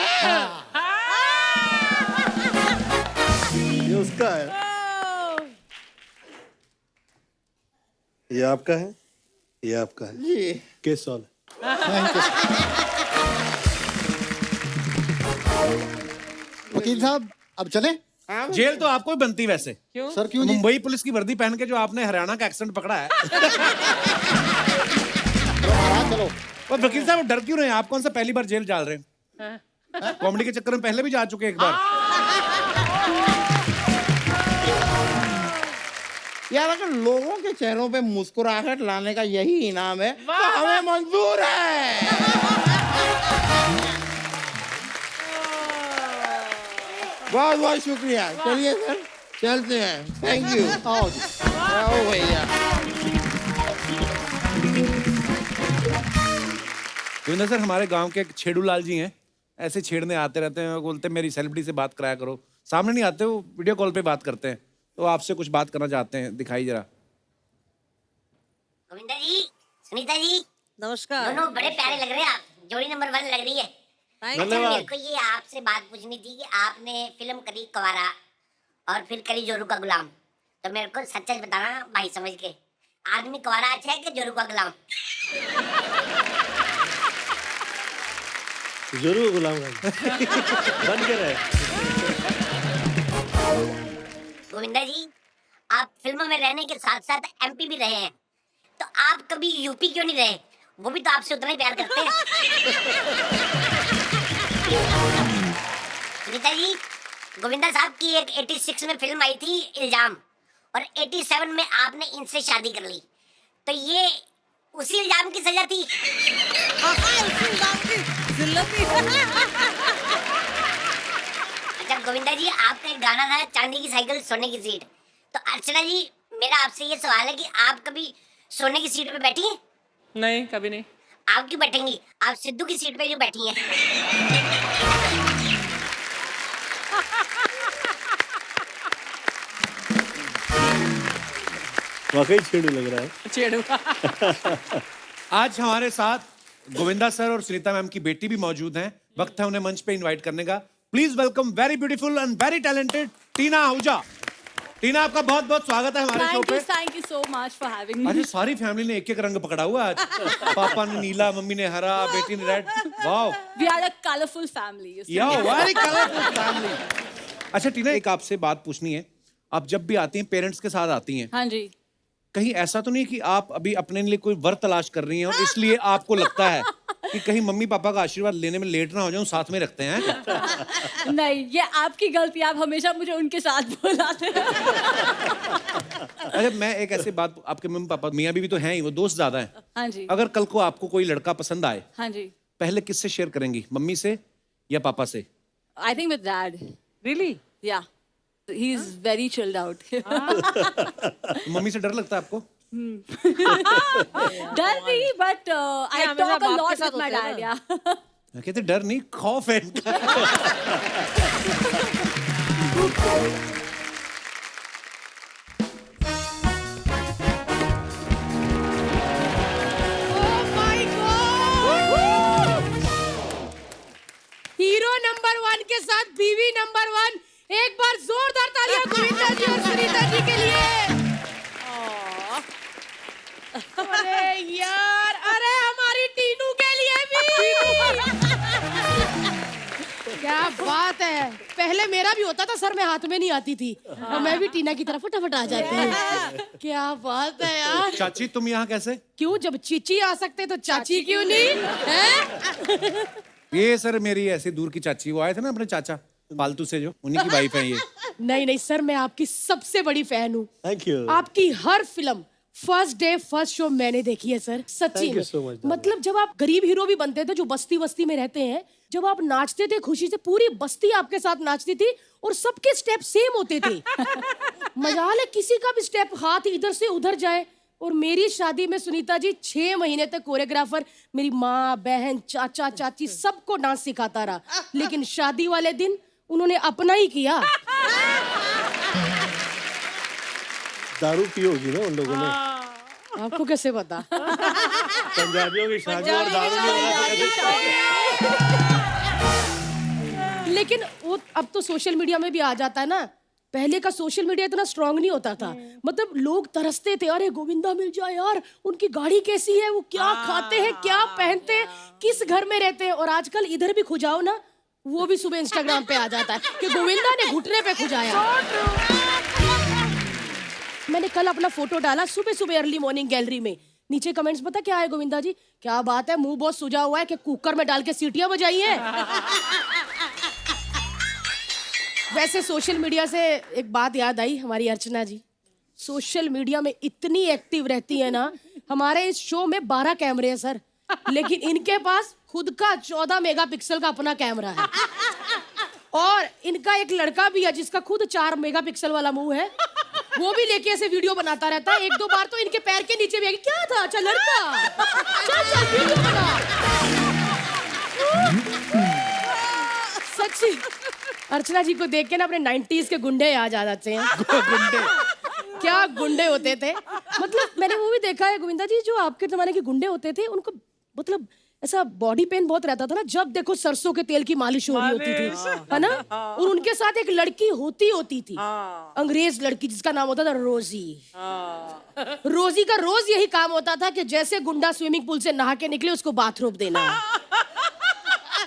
ये उसका है। ये आपका है, ये आपका है। जी केस सॉल्व। वकील साहब अब चले? जेल तो आपको ही बनती वैसे। क्यों सर? क्यों? मुंबई पुलिस की वर्दी पहन के जो आपने हरियाणा का एक्सेंट पकड़ा है। चलो। और वकील साहब डर क्यों रहे हैं? आप कौन सा पहली बार जेल डाल रहे हैं? कॉमेडी के चक्कर में पहले भी जा चुके एक बार। यार अगर लोगों के चेहरों पे मुस्कुराहट लाने का यही इनाम है तो हमें मंजूर है। बहुत बहुत शुक्रिया। चलिए सर चलते हैं। Thank you. आओ जी। आओ भैया। गोविंदा सर हमारे गांव के एक छेड़ू लाल जी हैं, ऐसे छेड़ने आते रहते हैं, बोलते हैं मेरी सेलिब्रिटी से बात कराया करो। सामने नहीं आते, वो वीडियो कॉल पे बात करते हैं। तो आपसे कुछ बात करना चाहते हैं, दिखाई जरा। गोविंदा जी, सुनीता जी, नमस्कार। दोनों बड़े प्यारे लग रहे हैं, आप जोड़ी नंबर 1 लग रही है। अच्छा मेरे को ये आपसे बात पूछनी थी कि आपने फिल्म करी कवारा और फिर करी जोरू का गुलाम, तो मेरे को सच सच बताना भाई समझ के, आदमी कवारा अच्छा है कि जोरू का गुलाम? जरूर गुलाम बन के रहे। गोविंदा जी, आप फिल्मों में रहने के साथ साथ MP भी रहे हैं, तो आप कभी यूपी क्यों नहीं रहे? वो भी तो आपसे उतना ही प्यार करते हैं। सुनीता जी, गोविंदा साहब की एक 86 में फिल्म आई थी इल्जाम, और 87 में आपने इनसे शादी कर ली, तो ये उसी इल्जाम की सजा थी। अच्छा गोविंदा जी, आपका एक गाना था चांदी की साइकिल सोने की सीट। तो अर्चना जी, मेरा आपसे ये सवाल है कि आप कभी सोने की सीट पे बैठी हैं? नहीं, कभी नहीं। आप क्यों बैठेंगी? आप सिद्धू की सीट पे क्यों बैठी हैं? वाकई छेड़ू लग रहा है। छेड़ू। आज हमारे साथ गोविंदा सर और सुनीता मैम की बेटी भी मौजूद हैं। वक्त है उन्हें मंच पे इनवाइट करने का। Please welcome very beautiful and very talented Tina Ahuja. Tina, आपका बहुत बहुत स्वागत है हमारे शो पे। Thank you so much for having अरे सारी फैमिली ने एक एक रंग पकड़ा हुआ आज। पापा ने नीला, मम्मी ने हरा, बेटी ने red. Wow, we are a colourful family. Yeah very colourful family. अच्छा टीना, एक आपसे बात पूछनी है। आप जब भी आती हैं पेरेंट्स के साथ आती हैं, हाँ जी। कहीं ऐसा तो नहीं कि आप अभी अपने लिए कोई वर तलाश कर रही हैं और इसलिए आपको लगता है कि कहीं मम्मी पापा का आशीर्वाद लेने में लेट ना हो जाऊं, साथ में रखते हैं? नहीं, ये आपकी गलती, आप हमेशा मुझे उनके साथ बुलाते हैं। अरे मैं एक ऐसी बात, आपके मम्मी पापा मियाँ बीवी तो हैं ही, वो दोस्त ज्यादा हैं। हाँ जी। अगर कल को आपको कोई लड़का पसंद आए, हाँ जी। पहले किससे शेयर करेंगी, मम्मी से या पापा से? I think with dad. Really? Yeah, he is very chilled out. मम्मी से डर लगता है आपको? डर नहीं, but I talk a lot with my dad. Yeah, कहते डर नहीं, खौफ है इनका। हीरो नंबर 1 के साथ बीवी नंबर 1। एक बार जोरदार तालियां गोविंदा जी और सुनीता जी के लिए। अरे यार, अरे हमारी टीनू के लिए भी। क्या बात है। पहले मेरा भी होता था, सर में हाथ में नहीं आती थी, और मैं भी टीना की तरफ फटाफट आ जाती हूँ। क्या बात है यार। चाची, तुम यहाँ कैसे? क्यों, जब चीची आ सकते तो चाची क्यों नहीं है? ये सर मेरी ऐसी दूर की चाची, वो आए थे ना अपने चाचा पालतू से, जो उन्हीं की वाइफ है ये। नहीं नहीं सर, मैं आपकी सबसे बड़ी फैन हूँ। Thank you. आपकी हर film first day first show मैंने देखी है सर, सच्ची Thank you so much, में। मतलब जब आप गरीब हीरो भी बनते थे, जो बस्ती बस्ती में रहते हैं, जब आप नाचते थे खुशी से, पूरी बस्ती आपके साथ नाचती थी और सबके स्टेप सेम होते थे। मजाल है किसी का भी स्टेप हाथ इधर से उधर जाए। और मेरी शादी में सुनीता जी 6 महीने तक कोरियोग्राफर मेरी माँ, बहन, चाचा, चाची सबको डांस सिखाता रहा, लेकिन शादी वाले दिन उन्होंने अपना ही किया। दारू पी होगी ना उन लोगों ने। आपको कैसे पता? पंजाबियों की शादी और दारू लेकिन वो अब तो सोशल मीडिया में भी आ जाता है ना। पहले का सोशल मीडिया इतना स्ट्रांग नहीं होता था। मतलब लोग तरसते थे, अरे गोविंदा मिल जाए यार, उनकी गाड़ी कैसी है, वो क्या खाते हैं, क्या पहनते हैं, किस घर में रहते हैं। और आजकल इधर भी खुजाओ ना, वो भी सुबह इंस्टाग्राम पे आ जाता है कि गोविंदा ने घुटने पे खुजाया। मैंने कल अपना फोटो डाला सुबह सुबह अर्ली मॉर्निंग गैलरी में, नीचे कमेंट्स पता क्या है गोविंदा जी, क्या बात है, मुंह बहुत सुजा हुआ है कि कुकर में डाल के सीटियां बजाई हैं। वैसे सोशल मीडिया से एक बात याद आई, हमारी अर्चना जी सोशल मीडिया में इतनी एक्टिव रहती है ना। हमारे इस शो में 12 कैमरे हैं सर, लेकिन इनके पास खुद का 14 मेगापिक्सल का अपना कैमरा है। और इनका एक लड़का भी है जिसका खुद 4 मेगापिक्सल वाला मुंह है, वो भी लेके ऐसे वीडियो बनाता रहता है। 1-2 बार तो इनके पैर के नीचे भी आएगी, क्या था, अच्छा लड़का, चल वीडियो बना। सच्ची अर्चना जी को देख के ना अपने 90s के गुंडे याद आ जाते हैं। गुंडे क्या गुंडे होते थे। मतलब मैंने वो भी देखा है गोविंदा जी, जो आपके जमाने के गुंडे होते थे उनको मतलब ऐसा बॉडी पेन बहुत रहता था ना, जब देखो सरसों के तेल की मालिश हो रही होती थी, है ना। और उनके साथ एक लड़की होती थी, अंग्रेज लड़की, जिसका नाम होता था रोजी। रोजी का रोज यही काम होता था कि जैसे गुंडा स्विमिंग पूल से नहा के निकले उसको बाथरूम देना।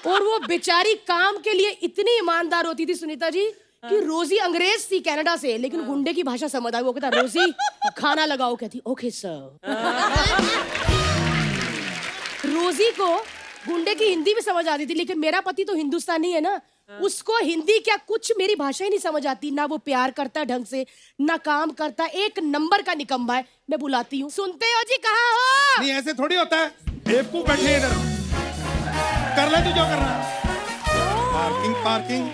और वो बेचारी काम के लिए इतनी ईमानदार होती थी सुनीता जी कि रोजी अंग्रेज थी कनाडा से, लेकिन गुंडे की भाषा समझ आई। वो कहता रोजी खाना लगाओ, कहती ओके सर। रोजी को गुंडे की हिंदी भी समझ आती थी, लेकिन मेरा पति तो हिंदुस्तानी है ना, उसको हिंदी क्या कुछ मेरी भाषा ही नहीं समझ आती। ना वो प्यार करता ढंग से, ना काम करता, एक नंबर का निकम्मा है। मैं बुलाती हूँ, सुनते हो जी, कहाँ हो? नहीं ऐसे थोड़ी होता है, बेवकूफ बैठे इधर। कर ले तू जो करना है। पार्किंग पार्किंग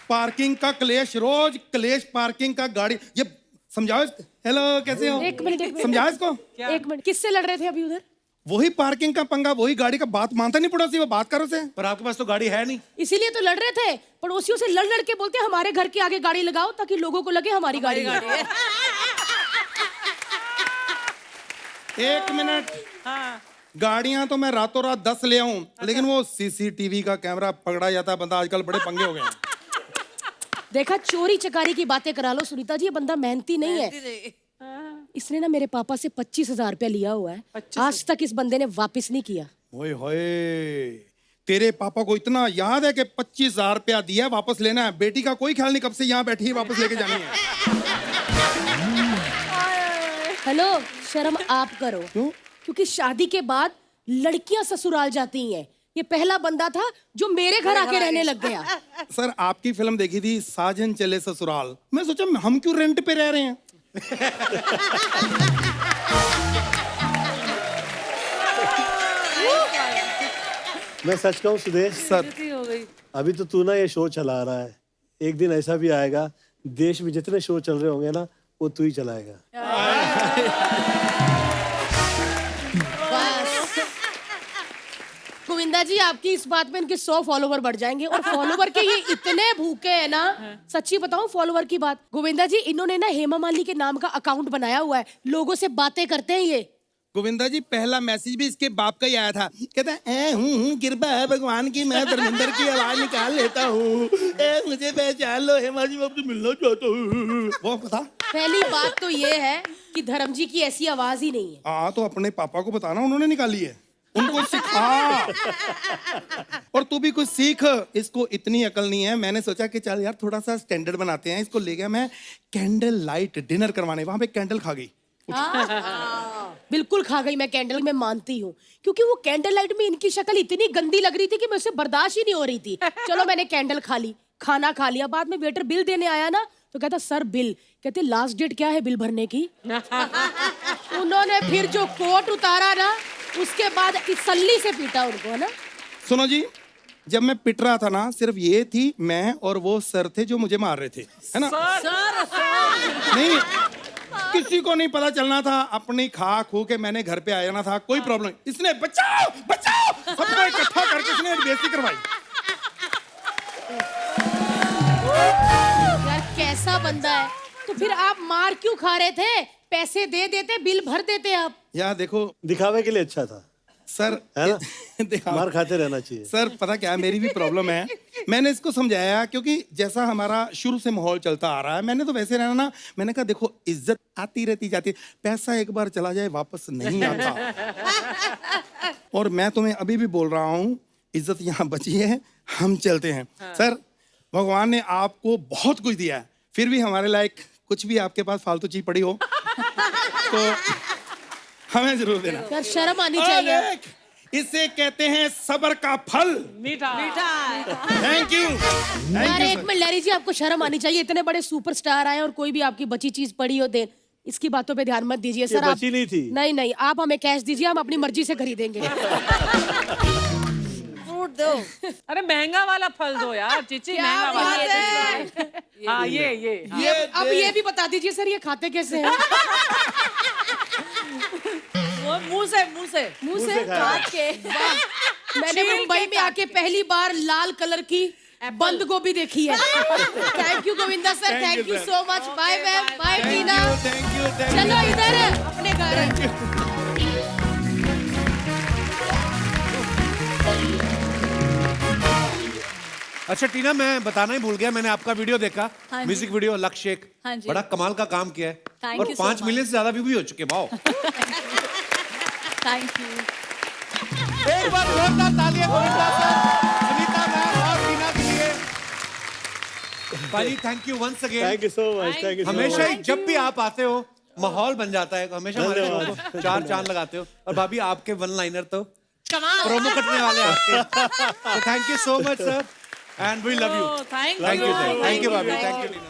पार्किंग का क्लेश, रोज क्लेश पार्किंग का। गाड़ी ये समझाओ इसको। हेलो कैसे हो? एक मिनट समझाओ इसको। एक मिनट, किससे लड़ रहे थे अभी उधर? वही पार्किंग का पंगा, वही गाड़ी का। बात मानता नहीं पड़ोसी, वो बात करो से। पर आपके पास तो गाड़ी है नहीं। इसीलिए तो लड़ रहे थे। पड़ोसियों से लड़ लड़ के बोलते हमारे घर के आगे गाड़ी लगाओ ताकि लोगों को लगे हमारी गाड़ी है। एक मिनट। गाड़ियां तो मैं रातों रात 10 ले आऊं, लेकिन वो सीसीटीवी का कैमरा पकड़ा जाता है बंदा। आजकल बड़े पंगे हो गए हैं। देखा, चोरी चकारी की बातें करा लो सुनीता जी, ये बंदा मेहनती नहीं है। इसने ना मेरे पापा से 25,000 रुपया लिया हुआ है, आज तक इस बंदे ने वापस नहीं किया। ओए होए, तेरे पापा को इतना याद है कि 25,000 रुपया दिया, वापस लेना है। बेटी का कोई ख्याल नहीं कब से यहाँ बैठी है, वापस लेके जानी है। हेलो, शर्म आप करो। क्यों? क्योंकि शादी के बाद लड़कियां ससुराल जाती हैं। ये पहला बंदा था जो मेरे घर आके रहने लग गया। सर, आपकी फिल्म देखी थी साजन चले ससुराल, मैं सोचा हम क्यों रेंट पे रह रहे हैं। मैं सच कहूँ सुदेश सर, अभी तो तू ना ये शो चला रहा है, एक दिन ऐसा भी आएगा देश में जितने शो चल रहे होंगे ना, वो तू ही चलाएगा। गोविंदा जी, आपकी इस बात में इनके 100 फॉलोवर बढ़ जाएंगे। और फॉलोवर के ये इतने भूखे हैं ना, सच्ची बताऊं फॉलोवर की बात, गोविंदा जी इन्होंने ना हेमा मालिनी के नाम का अकाउंट बनाया हुआ है, लोगों से बातें करते हैं ये। गोविंदा जी, पहला मैसेज भी इसके बाप का ही आया था। कहता है कृपा है भगवान की, मैं धर्मेंद्र की आवाज निकाल लेता हूँ, मुझे पहचान लो, हेमा जी मैं आपसे मिलना चाहता हूँ। वो पता, पहली बात तो ये है कि धर्म जी की ऐसी आवाज ही नहीं है। हाँ, तो अपने पापा को बताना, उन्होंने निकाली है, उनको सिखा। और तू भी कुछ सीख, इसको इतनी अकल नहीं है। मैंने सोचा कि चल यार थोड़ा सा स्टैंडर्ड बनाते हैं। इसको ले गया मैं कैंडल लाइट डिनर करवाने, वहां पे कैंडल खा गई। बिल्कुल खा गई मैं कैंडल, मैं मानती हूँ, क्योंकि वो कैंडल लाइट में इनकी शक्ल इतनी गंदी लग रही थी कि मुझसे बर्दाश्त ही नहीं हो रही थी। चलो मैंने कैंडल खा ली, खाना खा लिया, बाद में वेटर बिल देने आया ना, तो कहता सर बिल, कहते लास्ट डेट क्या है बिल भरने की। उन्होंने फिर जो कोट उतारा ना, उसके बाद तसल्ली से पीटा उनको, है ना। सुनो जी, जब मैं पिट रहा था ना, सिर्फ ये थी मैं और वो सर थे जो मुझे मार रहे थे, है ना। नहीं, किसी को नहीं पता चलना था, अपनी खा खू के मैंने घर पे आया ना था, कोई प्रॉब्लम नहीं। इसने बचाओ बचाओ सबको इकट्ठा करके इसने बेइज्जती करवाई। यार कैसा बंदा है। तो फिर आप मार क्यों खा रहे थे? पैसे दे देते, बिल भर देते आप। यार देखो, दिखावे के लिए अच्छा था सर, है ना। मार खाते रहना चाहिए। सर पता क्या है, मेरी भी प्रॉब्लम है। मैंने इसको समझाया, क्योंकि जैसा हमारा शुरू से माहौल चलता आ रहा है, मैंने तो वैसे रहना ना। मैंने कहा देखो, इज्जत आती रहती जाती है, पैसा एक बार चला जाए वापस नहीं आता। और मैं तुम्हें अभी भी बोल रहा हूँ, इज्जत यहाँ बची है, हम चलते हैं। सर, भगवान ने आपको बहुत कुछ दिया है, फिर भी हमारे लायक कुछ भी आपके पास फालतू चीज पड़ी हो तो हमें जरूर देना। यार शर्म आनी चाहिए। इसे कहते हैं सब्र का फल मीठा। Thank you. यार एक मिनट लहरी जी, आपको शर्म आनी चाहिए, इतने बड़े सुपरस्टार आए और कोई भी आपकी बची चीज पड़ी हो दे, इसकी बातों पे ध्यान मत दीजिए सर। आप बची नहीं थी। नहीं, आप हमें कैश दीजिए, हम अपनी मर्जी से खरीदेंगे। फ्रूट दो। अरे महंगा वाला फल दो यार चीची, महंगा वाला। हाँ ये अब ये भी बता दीजिए सर, ये खाते कैसे हैं? वो मुंह से काट के। मैंने मुंबई में आके पहली बार लाल कलर की बंद गोभी देखी है। Thank you Govinda sir, thank you so much. Bye ma'am, bye Tina. चलो इधर अपने घर। अच्छा टीना, मैं बताना ही भूल गया, मैंने आपका वीडियो देखा, म्यूजिक वीडियो लक्ष्य एक, बड़ा कमाल का काम किया है और 5 मिलियन से ज्यादा व्यू भी हो चुके। Wow, thank you. एक बार जोरदार तालियां गोविंदा सर, सुनीता मैम और टीना के लिए। भाई thank you once again. Thank you so much. Thank you. हमेशा ही जब भी आप आते हो माहौल बन जाता है, हमेशा हमारे शो को 4 चांद लगाते हो। और भाभी आपके वन लाइनर तो प्रोमो कटने वाले आपके। तो thank you so much sir, and we love you. Thank you, भाभी, thank you टीना।